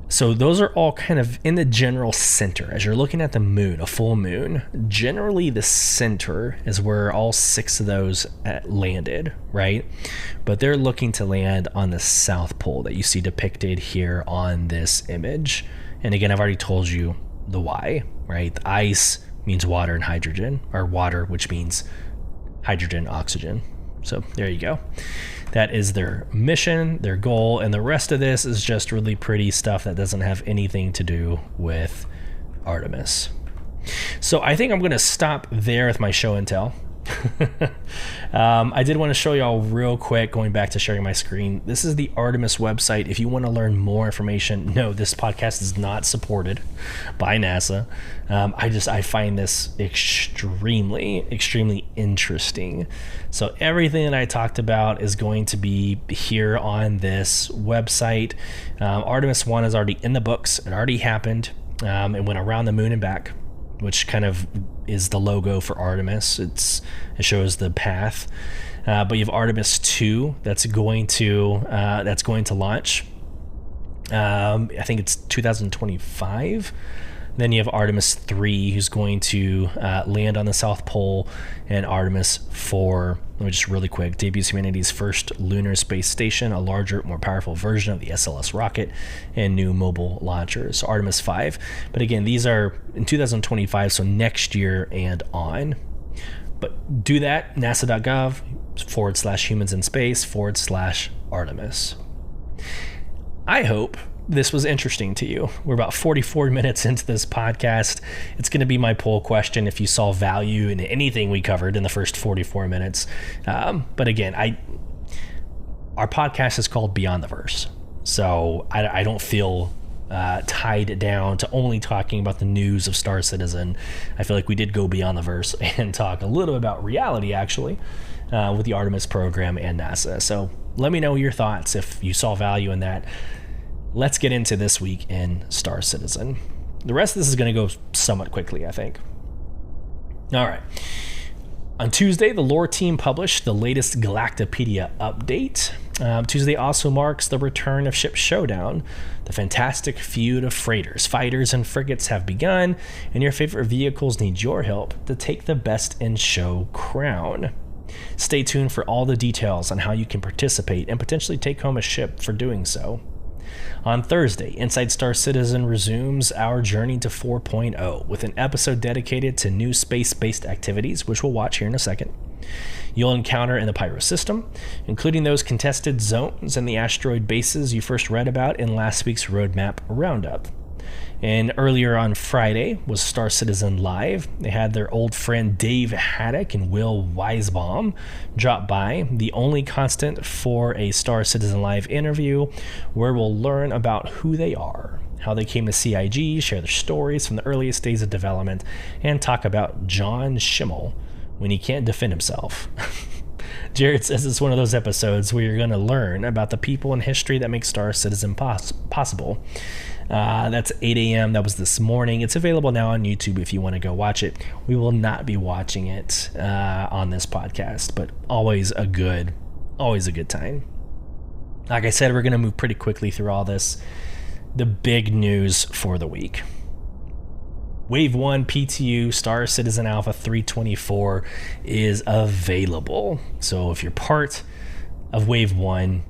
So those are all kind of in the general center. As you're looking at the moon, a full moon, generally the center is where all 6 of those landed, right? But they're looking to land on the South Pole that you see depicted here on this image. And again, I've already told you the why, right? The ice means water and hydrogen, or water, which means hydrogen, oxygen. So there you go. That is their mission, their goal, and the rest of this is just really pretty stuff that doesn't have anything to do with Artemis. So I think I'm going to stop there with my show and tell. I did want to show y'all real quick, going back to sharing my screen. This is the Artemis website. If you want to learn more information, no, this podcast is not supported by NASA. I find this extremely interesting. So everything that I talked about is going to be here on this website. Artemis 1 is already in the books. It already happened. It went around the moon and back, which kind of is the logo for Artemis. It shows the path. But you have Artemis 2 that's going to launch. I think it's 2025. Then you have Artemis 3, who's going to land on the South Pole, and Artemis 4, let me just really quick, debuts humanity's first lunar space station, a larger, more powerful version of the SLS rocket, and new mobile launchers. So Artemis 5. But again, these are in 2025, so next year and on. But do that, nasa.gov/humans-in-space/Artemis. I hope this was interesting to you. We're about 44 minutes into this podcast. It's going to be my poll question if you saw value in anything we covered in the first 44 minutes. But again, our podcast is called Beyond the Verse. So I don't feel tied down to only talking about the news of Star Citizen. I feel like we did go beyond the verse and talk a little about reality, actually, with the Artemis program and NASA. So let me know your thoughts if you saw value in that. Let's get into this week in Star Citizen. The rest of this is going to go somewhat quickly, I think. All right. On Tuesday, the lore team published the latest Galactapedia update. Tuesday also marks the return of Ship Showdown. The fantastic feud of freighters, fighters, and frigates have begun, and your favorite vehicles need your help to take the best in show crown. Stay tuned for all the details on how you can participate and potentially take home a ship for doing so. On Thursday, Inside Star Citizen resumes our journey to 4.0 with an episode dedicated to new space-based activities, which we'll watch here in a second. You'll encounter in the Pyro system, including those contested zones and the asteroid bases you first read about in last week's roadmap roundup. And earlier on Friday was Star Citizen Live. They had their old friend Dave Haddock and Will Weisbaum drop by, the only constant for a Star Citizen Live interview, where we'll learn about who they are, how they came to CIG, share their stories from the earliest days of development, and talk about John Schimmel when he can't defend himself. Jared says it's one of those episodes where you're going to learn about the people and history that make Star Citizen possible. That's 8 a.m. That was this morning. It's available now on YouTube if you want to go watch it. We will not be watching it on this podcast, but always a good time. Like I said, we're going to move pretty quickly through all this. The big news for the week. Wave 1 PTU Star Citizen Alpha 324 is available. So if you're part of Wave 1,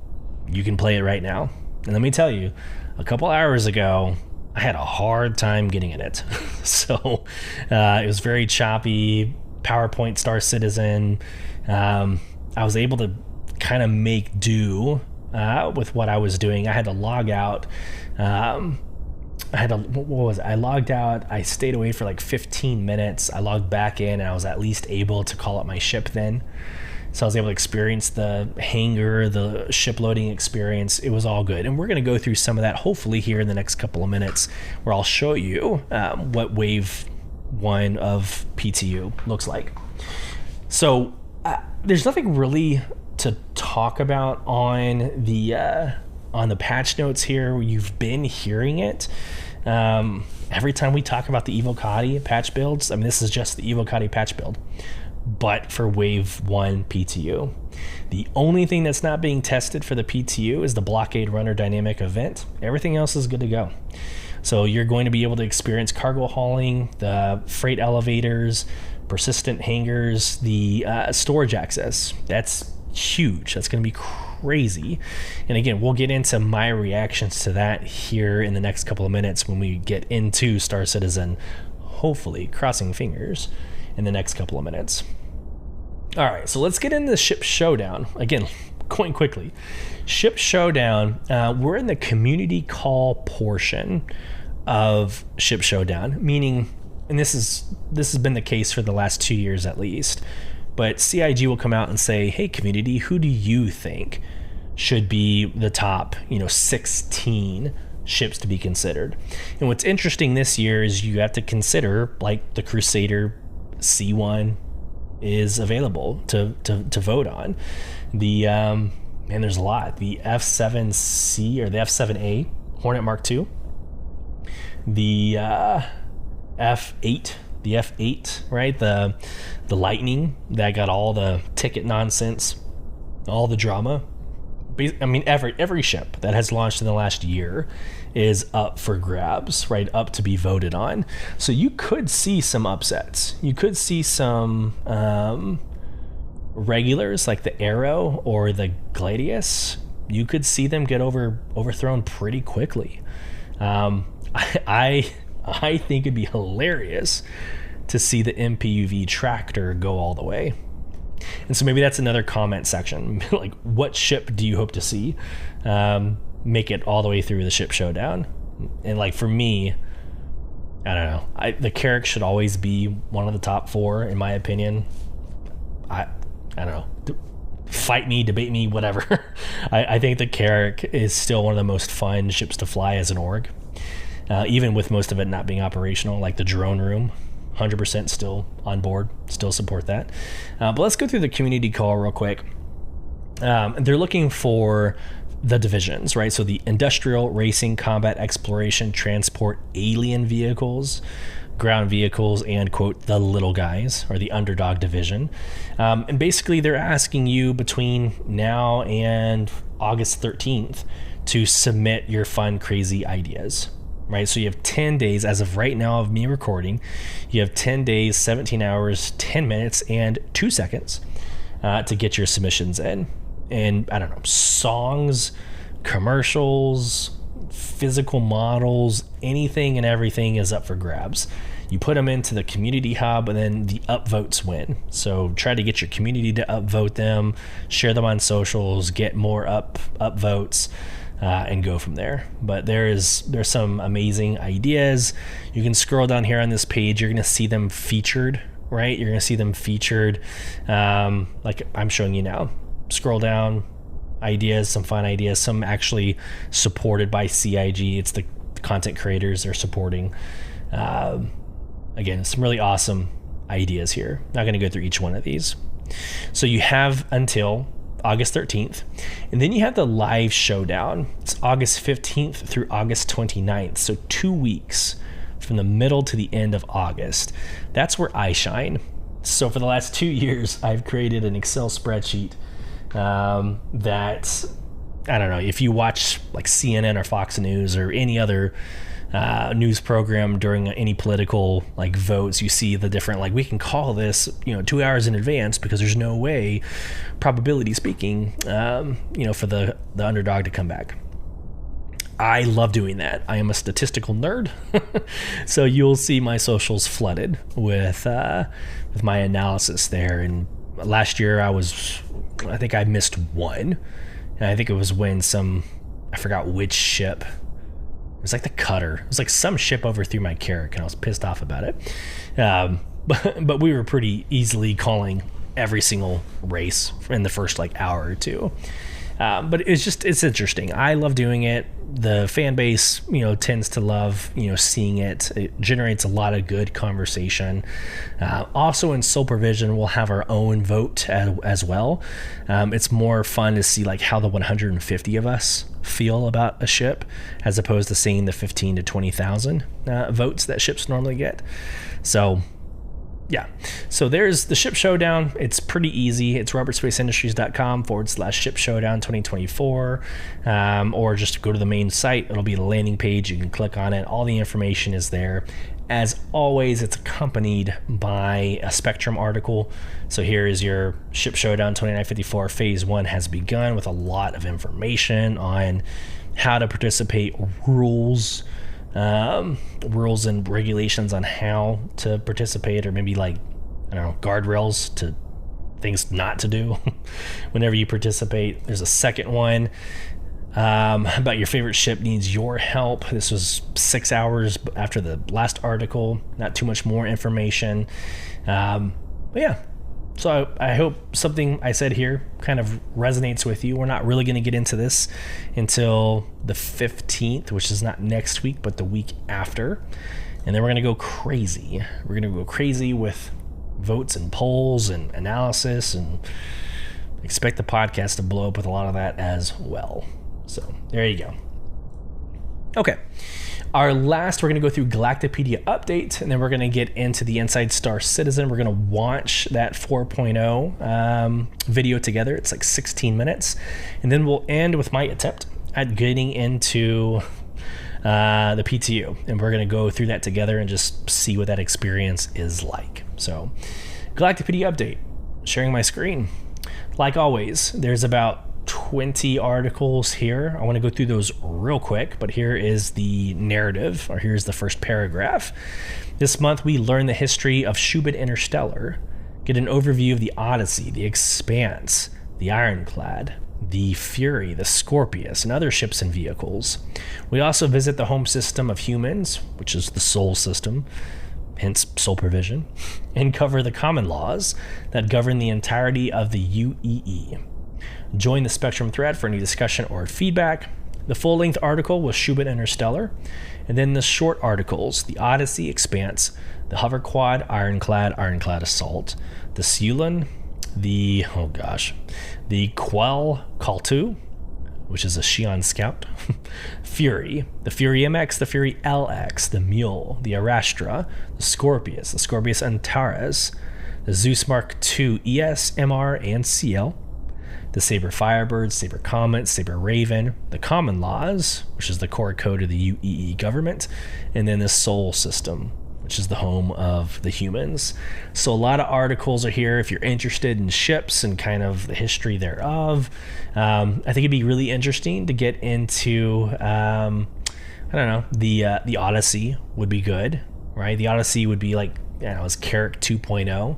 you can play it right now. And let me tell you, a couple hours ago, I had a hard time getting in it. So it was very choppy. PowerPoint Star Citizen. I was able to kind of make do with what I was doing. I had to log out. I logged out. I stayed away for like 15 minutes. I logged back in, and I was at least able to call up my ship then. So I was able to experience the hangar, the ship loading experience. It was all good. And we're going to go through some of that hopefully here in the next couple of minutes, where I'll show you what Wave 1 of PTU looks like. So there's nothing really to talk about on the patch notes here. You've been hearing it. Every time we talk about the Evocati patch builds, I mean, this is just the Evocati patch build, but for Wave 1 PTU. The only thing that's not being tested for the PTU is the Blockade Runner dynamic event. Everything else is good to go. So you're going to be able to experience cargo hauling, the freight elevators, persistent hangars, the storage access. That's huge. That's going to be crazy. And again, we'll get into my reactions to that here in the next couple of minutes when we get into Star Citizen, hopefully, crossing fingers, in the next couple of minutes. All right, so let's get into the Ship Showdown. Again, going quickly. Ship Showdown, we're in the community call portion of Ship Showdown, meaning, and this has been the case for the last 2 years at least, but CIG will come out and say, hey, community, who do you think should be the top, 16 ships to be considered? And what's interesting this year is you have to consider, like, the Crusader C1 is available to vote on. And there's a lot. The F7C or the F7A Hornet Mark II, the F8, right? The Lightning that got all the ticket nonsense, all the drama. I mean, every ship that has launched in the last year is up for grabs, right? Up to be voted on. So you could see some upsets. You could see some regulars like the Arrow or the Gladius. You could see them get overthrown pretty quickly. I think it'd be hilarious to see the MPUV tractor go all the way. And so maybe that's another comment section. Like, what ship do you hope to see make it all the way through the Ship Showdown? And like, for me, I don't know. The Carrack should always be one of the top 4, in my opinion. I don't know. Fight me, debate me, whatever. I think the Carrack is still one of the most fun ships to fly as an org. Even with most of it not being operational, like the drone room. 100% still on board, still support that. But let's go through the community call real quick. They're looking for the divisions, right? So the industrial, racing, combat, exploration, transport, alien vehicles, ground vehicles, and quote, the little guys, or the underdog division. And basically they're asking you between now and August 13th to submit your fun, crazy ideas, right? So you have 10 days as of right now of me recording. You have 10 days, 17 hours, 10 minutes, and 2 seconds to get your submissions in. And I don't know, songs, commercials, physical models, anything and everything is up for grabs. You put them into the community hub and then the upvotes win. So try to get your community to upvote them, share them on socials, get more upvotes, and go from there. But there's some amazing ideas. You can scroll down here on this page. You're going to see them featured, right? You're going to see them featured like I'm showing you now. Scroll down, ideas, some fun ideas, some actually supported by CIG. It's the content creators they're supporting. Again, some really awesome ideas here. Not going to go through each one of these. So you have until August 13th, and then you have the live showdown. It's August 15th through August 29th. So 2 weeks from the middle to the end of August. That's where I shine. So for the last 2 years, I've created an Excel spreadsheet that, I don't know, if you watch like CNN or Fox News or any other news program during any political like votes, you see the different, like, we can call this 2 hours in advance because there's no way, probability speaking, for the underdog to come back. I love doing that. I am a statistical nerd. So you'll see my socials flooded with my analysis there. And last year I think I missed one. And I think it was when I forgot which ship. It was like the Cutter. It was like some ship overthrew my Carrack, and I was pissed off about it. But we were pretty easily calling every single race in the first like hour or two. But it's interesting. I love doing it. The fan base, tends to love, seeing it. It generates a lot of good conversation. Also in Supervision, we'll have our own vote as well. It's more fun to see like how the 150 of us feel about a ship, as opposed to seeing the 15 to 20,000 votes that ships normally get. So yeah, so there's the Ship Showdown. It's pretty easy. It's robertspaceindustries.com/Ship Showdown 2024, or just go to the main site. It'll be the landing page. You can click on it. All the information is there. As always, it's accompanied by a Spectrum article. So here is your Ship Showdown 2954 Phase 1 has begun, with a lot of information on how to participate, rules and regulations on how to participate, or maybe like, I don't know, guardrails to things not to do whenever you participate. There's a second one about your favorite ship needs your help. This was 6 hours after the last article. Not too much more information. But yeah. So I hope something I said here kind of resonates with you. We're not really going to get into this until the 15th, which is not next week, but the week after. And then we're going to go crazy. We're going to go crazy with votes and polls and analysis, and expect the podcast to blow up with a lot of that as well. So there you go. Okay. We're going to go through Galactapedia update, and then we're going to get into the Inside Star Citizen. We're going to watch that 4.0 video together. It's like 16 minutes. And then we'll end with my attempt at getting into the PTU. And we're going to go through that together and just see what that experience is like. So, Galactapedia update. Sharing my screen. Like always, there's about 20 articles here. I want to go through those real quick, but here is the narrative, or here's the first paragraph. This month we learn the history of Shubit Interstellar, get an overview of the Odyssey, the Expanse, the Ironclad, the Fury, the Scorpius, and other ships and vehicles. We also visit the home system of humans, which is the Sol system, hence Supervision, and cover the common laws that govern the entirety of the UEE. Join the Spectrum thread for any discussion or feedback. The full-length article was Shubit Interstellar, and then the short articles, the Odyssey, Expanse, the Hover Quad, Ironclad, Ironclad Assault, the Sulin, the Quell Kaltu, which is a Xi'an scout, Fury, the Fury MX, the Fury LX, the Mule, the Arastra, the Scorpius Antares, the Zeus Mark II ES, MR, and CL, the Saber Firebird, Saber Comet, Saber Raven, the Common Laws, which is the core code of the UEE government, and then the Sol system, which is the home of the humans. So a lot of articles are here if you're interested in ships and kind of the history thereof. I think it'd be really interesting to get into, the Odyssey would be good, right? The Odyssey would be like, it's Carrick 2.0.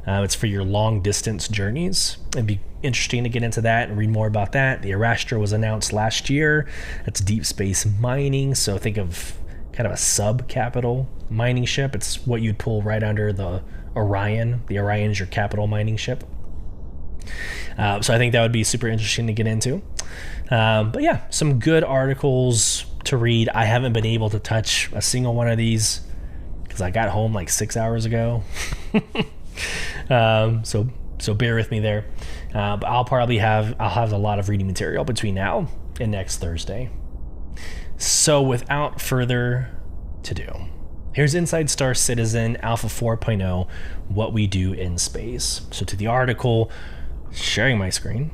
It's for your long distance journeys. It'd be interesting to get into that and read more about that. The Arastra was announced last year. It's deep space mining. So think of kind of a sub-capital mining ship. It's what you'd pull right under the Orion. The Orion is your capital mining ship. So I think that would be super interesting to get into. But yeah, some good articles to read. I haven't been able to touch a single one of these because I got home like 6 hours ago. So bear with me there. But I'll have a lot of reading material between now and next Thursday. So without further ado, here's Inside Star Citizen Alpha 4.0, what we do in space. So to the article, sharing my screen.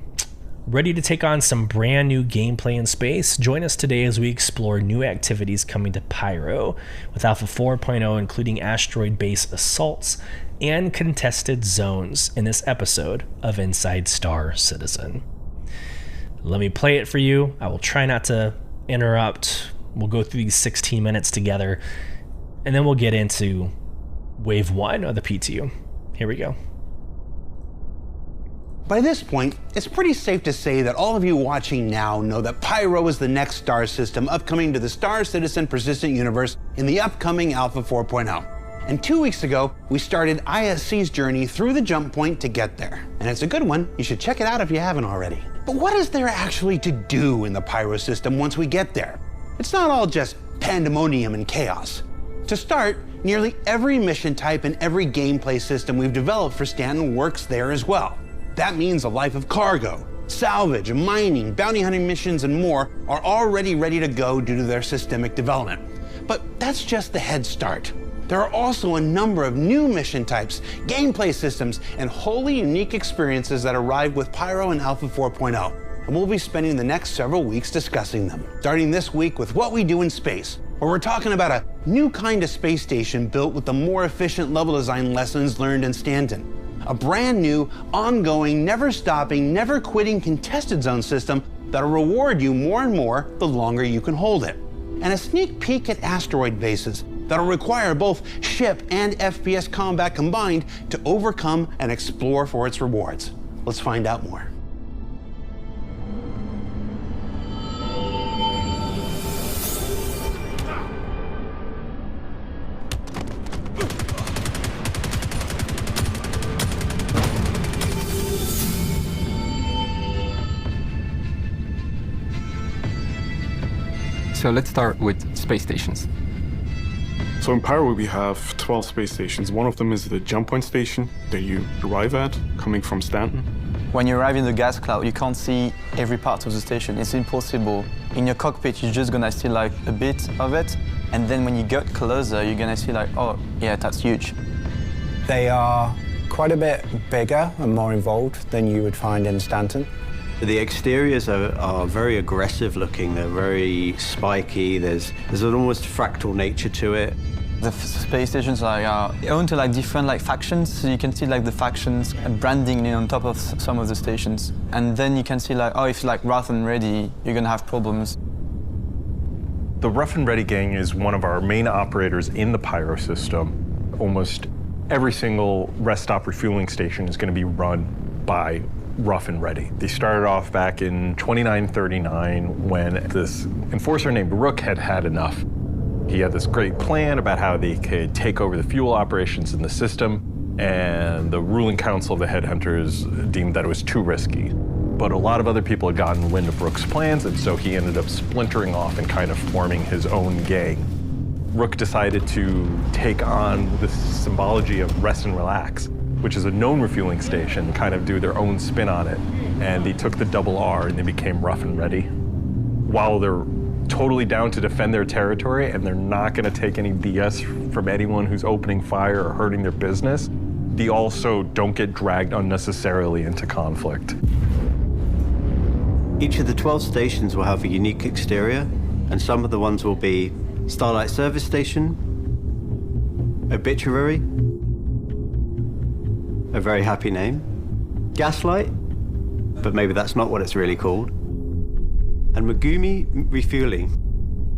Ready to take on some brand new gameplay in space? Join us today as we explore new activities coming to Pyro with Alpha 4.0, including asteroid base assaults and contested zones in this episode of Inside Star Citizen. Let me play it for you. I will try not to interrupt. We'll go through these 16 minutes together, and then we'll get into wave 1 of the PTU. Here we go. By this point, it's pretty safe to say that all of you watching now know that Pyro is the next star system upcoming to the Star Citizen Persistent Universe in the upcoming Alpha 4.0. And 2 weeks ago, we started ISC's journey through the jump point to get there. And it's a good one. You should check it out if you haven't already. But what is there actually to do in the Pyro system once we get there? It's not all just pandemonium and chaos. To start, nearly every mission type and every gameplay system we've developed for Stanton works there as well. That means a life of cargo, salvage, mining, bounty hunting missions, and more are already ready to go due to their systemic development. But that's just the head start. There are also a number of new mission types, gameplay systems, and wholly unique experiences that arrive with Pyro and Alpha 4.0, and we'll be spending the next several weeks discussing them. Starting this week with what we do in space, where we're talking about a new kind of space station built with the more efficient level design lessons learned in Stanton. A brand new, ongoing, never-stopping, never-quitting contested zone system that'll reward you more and more the longer you can hold it. And a sneak peek at asteroid bases that'll require both ship and FPS combat combined to overcome and explore for its rewards. Let's find out more. So let's start with space stations. So in Pyro we have 12 space stations. One of them is the jump point station that you arrive at, coming from Stanton. When you arrive in the gas cloud, you can't see every part of the station. It's impossible. In your cockpit, you're just gonna see like a bit of it. And then when you get closer, you're gonna see like, oh, yeah, that's huge. They are quite a bit bigger and more involved than you would find in Stanton. The exteriors are very aggressive looking. They're very spiky. There's an almost fractal nature to it. The space stations are owned to like different like factions, so you can see like the factions branding on top of some of the stations. And then you can see like, oh, if like rough and ready, you're gonna have problems. The Rough and Ready gang is one of our main operators in the Pyro system. Almost every single rest stop refueling station is gonna be run by Rough and Ready. They started off back in 2939 when this enforcer named Rook had enough. He had this great plan about how they could take over the fuel operations in the system, and the ruling council of the headhunters deemed that it was too risky. But a lot of other people had gotten wind of Rook's plans, and so he ended up splintering off and kind of forming his own gang. Rook decided to take on the symbology of rest and relax, which is a known refueling station, kind of do their own spin on it. And they took the double R and they became rough and ready. While they're totally down to defend their territory and they're not going to take any BS from anyone who's opening fire or hurting their business, they also don't get dragged unnecessarily into conflict. Each of the 12 stations will have a unique exterior, and some of the ones will be Starlight Service Station, Obituary, a very happy name, Gaslight, but maybe that's not what it's really called, and Megumi Refueling,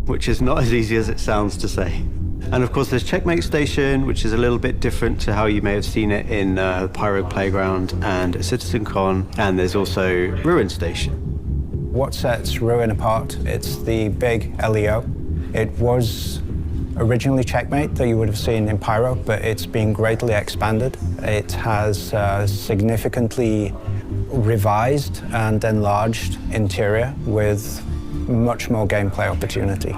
which is not as easy as it sounds to say. And of course there's Checkmate Station, which is a little bit different to how you may have seen it in Pyro Playground and CitizenCon, and there's also Ruin Station. What sets Ruin apart? It's the big LEO. It was originally Checkmate that you would have seen in Pyro, but it's been greatly expanded. It has significantly revised and enlarged interior with much more gameplay opportunity.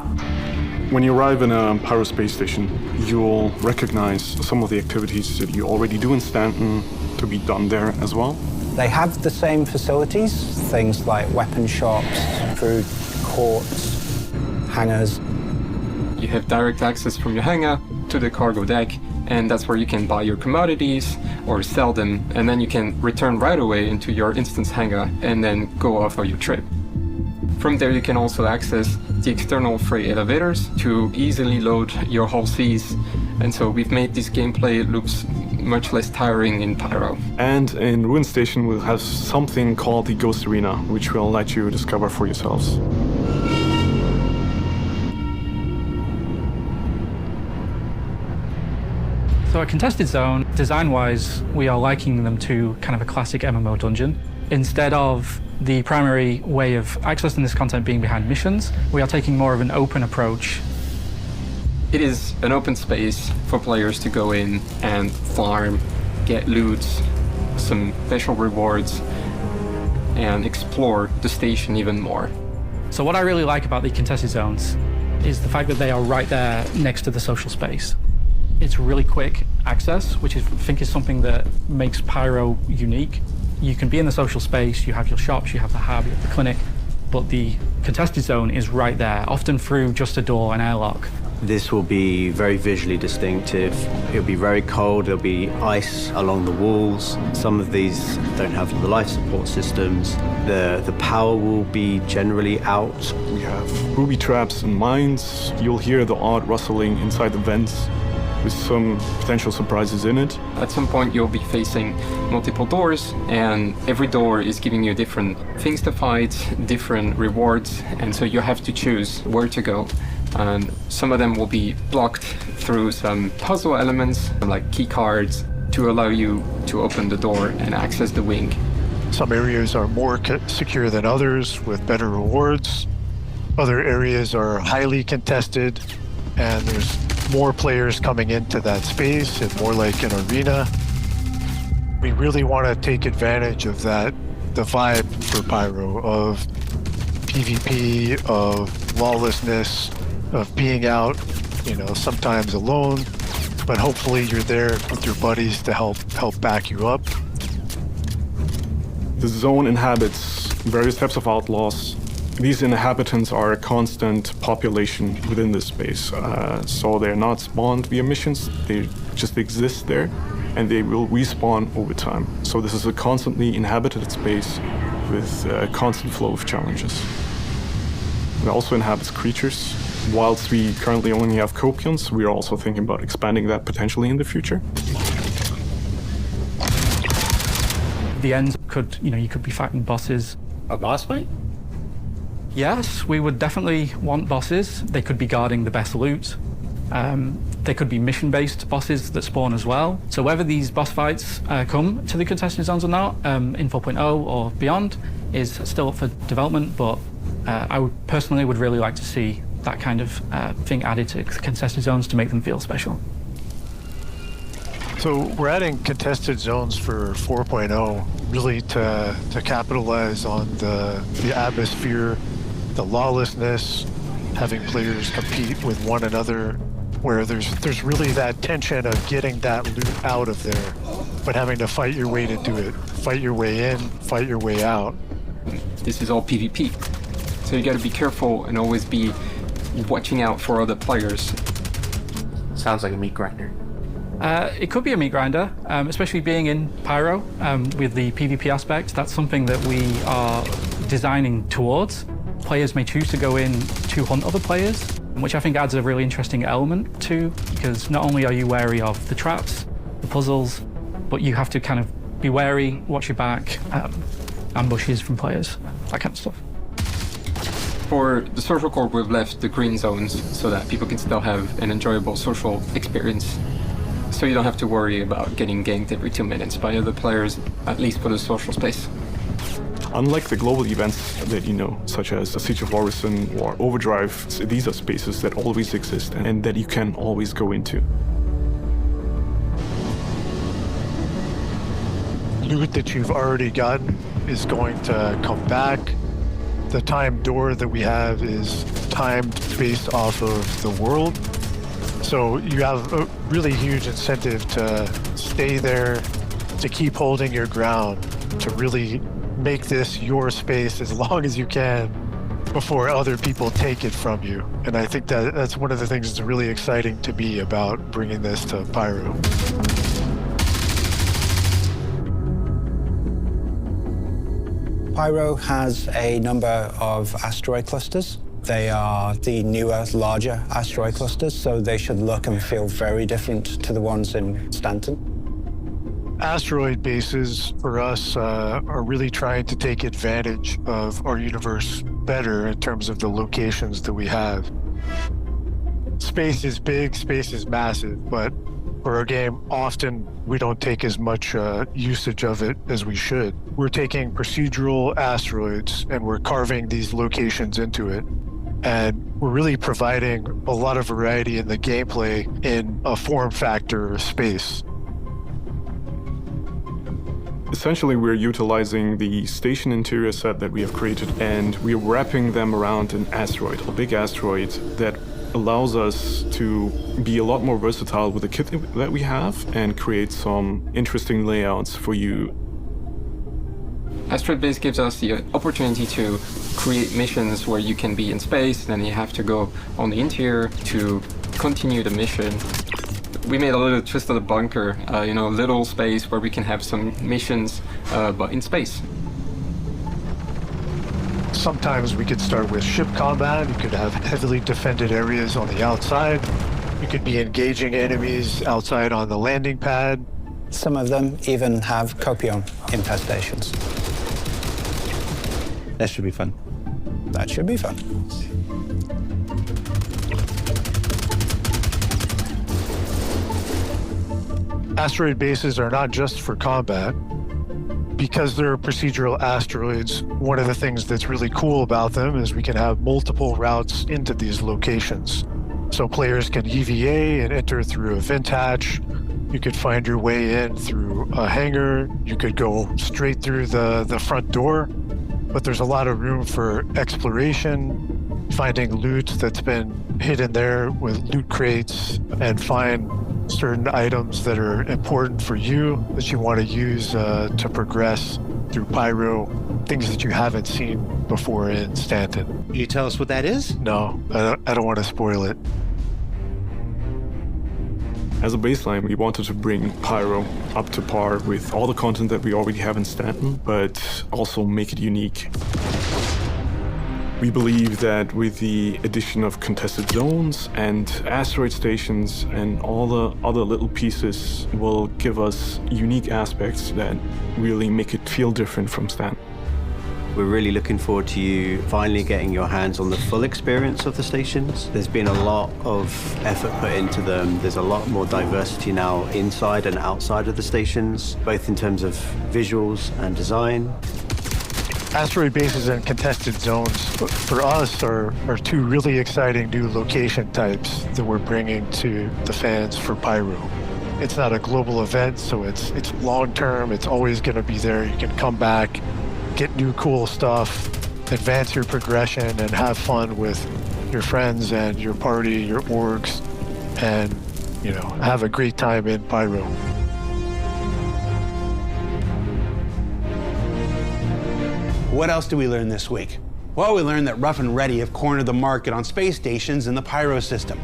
When you arrive in a Pyro space station, you'll recognize some of the activities that you already do in Stanton to be done there as well. They have the same facilities, things like weapon shops, food courts, hangars. You have direct access from your hangar to the cargo deck, and that's where you can buy your commodities or sell them, and then you can return right away into your instance hangar and then go off on your trip. From there, you can also access the external freight elevators to easily load your whole Cs. And so we've made this gameplay looks much less tiring in Pyro. And in Ruin Station, we'll have something called the Ghost Arena, which we'll let you discover for yourselves. So a contested zone, design-wise, we are likening them to kind of a classic MMO dungeon. Instead of the primary way of accessing this content being behind missions, we are taking more of an open approach. It is an open space for players to go in and farm, get loot, some special rewards, and explore the station even more. So what I really like about the contested zones is the fact that they are right there next to the social space. It's really quick access, which I think is something that makes Pyro unique. You can be in the social space, you have your shops, you have the hub, you have the clinic, but the contested zone is right there, often through just a door, an airlock. This will be very visually distinctive. It'll be very cold, there'll be ice along the walls. Some of these don't have the life support systems. The power will be generally out. We have booby traps and mines. You'll hear the odd rustling inside the vents, with some potential surprises in it. At some point you'll be facing multiple doors, and every door is giving you different things to fight, different rewards, and so you have to choose where to go. And some of them will be blocked through some puzzle elements, like key cards, to allow you to open the door and access the wing. Some areas are more secure than others with better rewards. Other areas are highly contested, and there's more players coming into that space and more like an arena. We really want to take advantage of that, the vibe for Pyro of PvP, of lawlessness, of being out, sometimes alone, but hopefully you're there with your buddies to help back you up. The zone inhabits various types of outlaws. These inhabitants are a constant population within this space, so they're not spawned via missions, they just exist there, and they will respawn over time. So this is a constantly inhabited space with a constant flow of challenges. It also inhabits creatures. Whilst we currently only have Copions, we are also thinking about expanding that potentially in the future. The ends could, you could be fighting bosses. A boss fight? Yes, we would definitely want bosses. They could be guarding the best loot. They could be mission-based bosses that spawn as well. So whether these boss fights come to the contested zones or not, in 4.0 or beyond, is still up for development, but I personally would really like to see that kind of thing added to contested zones to make them feel special. So we're adding contested zones for 4.0 really to capitalize on the atmosphere, the lawlessness, having players compete with one another, where there's really that tension of getting that loot out of there. but having to fight your way to do it. Fight your way in, fight your way out. This is all PvP. So you gotta be careful and always be watching out for other players. Sounds like a meat grinder. It could be a meat grinder, especially being in Pyro with the PvP aspect. That's something that we are designing towards. Players may choose to go in to hunt other players, which I think adds a really interesting element too, because not only are you wary of the traps, the puzzles, but you have to kind of be wary, watch your back, ambushes from players, that kind of stuff. For the social core, we've left the green zones so that people can still have an enjoyable social experience. So you don't have to worry about getting ganked every 2 minutes by other players, at least for the social space. Unlike the global events that you know, such as the Siege of Orison or Overdrive, these are spaces that always exist and that you can always go into. Loot that you've already gotten is going to come back. The time door that we have is timed based off of the world. So you have a really huge incentive to stay there, to keep holding your ground, to really make this your space as long as you can before other people take it from you. And I think that that's one of the things that's really exciting to me about bringing this to Pyro. Pyro has a number of asteroid clusters. They are the newer, larger asteroid clusters, so they should look and feel very different to the ones in Stanton. Asteroid bases for us are really trying to take advantage of our universe better in terms of the locations that we have. Space is big, space is massive, but for our game, often we don't take as much usage of it as we should. We're taking procedural asteroids and we're carving these locations into it. And we're really providing a lot of variety in the gameplay in a form factor of space. Essentially, we're utilizing the station interior set that we have created, and we're wrapping them around an asteroid, a big asteroid that allows us to be a lot more versatile with the kit that we have and create some interesting layouts for you. Asteroid Base gives us the opportunity to create missions where you can be in space, then you have to go on the interior to continue the mission. We made a little twist of the bunker, little space where we can have some missions, but in space. Sometimes we could start with ship combat. You could have heavily defended areas on the outside. You could be engaging enemies outside on the landing pad. Some of them even have Copion infestations. That should be fun. That should be fun. Asteroid bases are not just for combat. Because they're procedural asteroids, one of the things that's really cool about them is we can have multiple routes into these locations. So players can EVA and enter through a vent hatch. You could find your way in through a hangar. You could go straight through the front door. But there's a lot of room for exploration, finding loot that's been hidden there with loot crates, and find certain items that are important for you that you want to use to progress through Pyro, things that you haven't seen before in Stanton. Can you tell us what that is? No, I don't want to spoil it. As a baseline, we wanted to bring Pyro up to par with all the content that we already have in Stanton, but also make it unique. We believe that with the addition of contested zones and asteroid stations and all the other little pieces will give us unique aspects that really make it feel different from Stanton. We're really looking forward to you finally getting your hands on the full experience of the stations. There's been a lot of effort put into them. There's a lot more diversity now inside and outside of the stations, both in terms of visuals and design. Asteroid bases and contested zones, for us, are two really exciting new location types that we're bringing to the fans for Pyro. It's not a global event, so it's long-term. It's always going to be there. You can come back, get new cool stuff, advance your progression, and have fun with your friends and your party, your orgs, and, have a great time in Pyro. What else did we learn this week? Well, we learned that Rough and Ready have cornered the market on space stations in the Pyro system,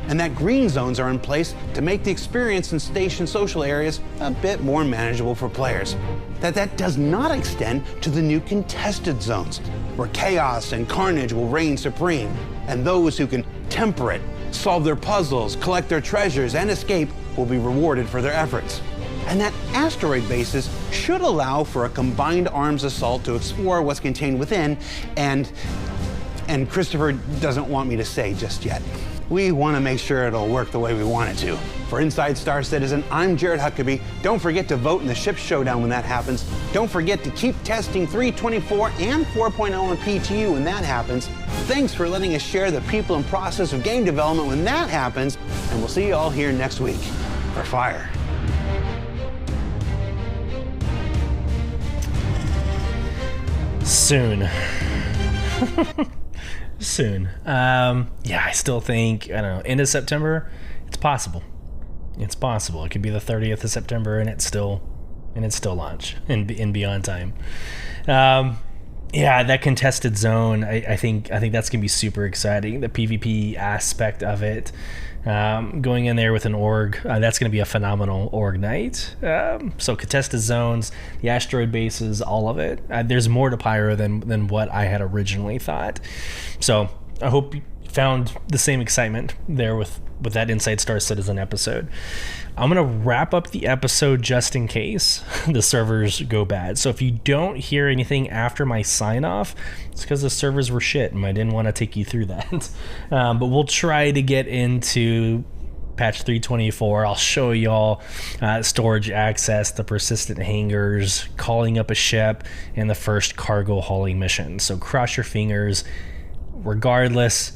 and that green zones are in place to make the experience in station social areas a bit more manageable for players. That does not extend to the new contested zones, where chaos and carnage will reign supreme, and those who can temper it, solve their puzzles, collect their treasures, and escape will be rewarded for their efforts. And that asteroid bases should allow for a combined arms assault to explore what's contained within, and Christopher doesn't want me to say just yet. We want to make sure it'll work the way we want it to. For Inside Star Citizen, I'm Jared Huckabee. Don't forget to vote in the ship showdown when that happens. Don't forget to keep testing 3.24 and 4.0 on PTU when that happens. Thanks for letting us share the people and process of game development when that happens. And we'll see you all here next week for Fire. Soon. Soon. Yeah, I still think, I don't know, end of September, it's possible. It's possible. It could be the 30th of September and it's still launch in beyond time. Yeah, that contested zone, I think that's gonna be super exciting. The PvP aspect of it, going in there with an org, that's gonna be a phenomenal org night. So contested zones, the asteroid bases, all of it. There's more to Pyro than what I had originally thought. So I hope you found the same excitement there with that Inside Star Citizen episode. I'm going to wrap up the episode just in case the servers go bad. So if you don't hear anything after my sign off, it's because the servers were shit and I didn't want to take you through that. But we'll try to get into patch 3.24. I'll show y'all storage access, the persistent hangars, calling up a ship, and the first cargo hauling mission. So cross your fingers. Regardless,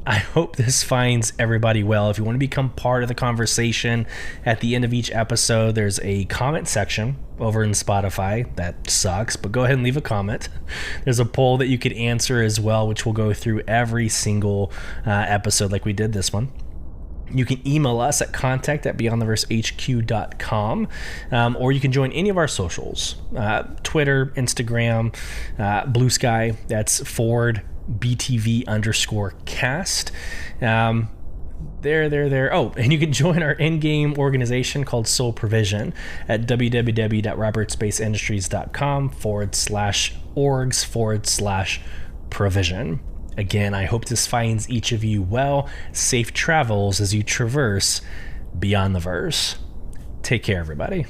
I hope this finds everybody well. If you want to become part of the conversation, at the end of each episode, there's a comment section over in Spotify. That sucks, but go ahead and leave a comment. There's a poll that you could answer as well, which we'll go through every single episode like we did this one. You can email us at contact@beyondtheversehq.com, or you can join any of our socials, Twitter, Instagram, Blue Sky. That's Ford BTV_cast. There. Oh, and you can join our in-game organization called Soul Provision at www.robertspaceindustrials.com/orgs/provision. Again, I hope this finds each of you well. Safe travels as you traverse beyond the verse. Take care, everybody.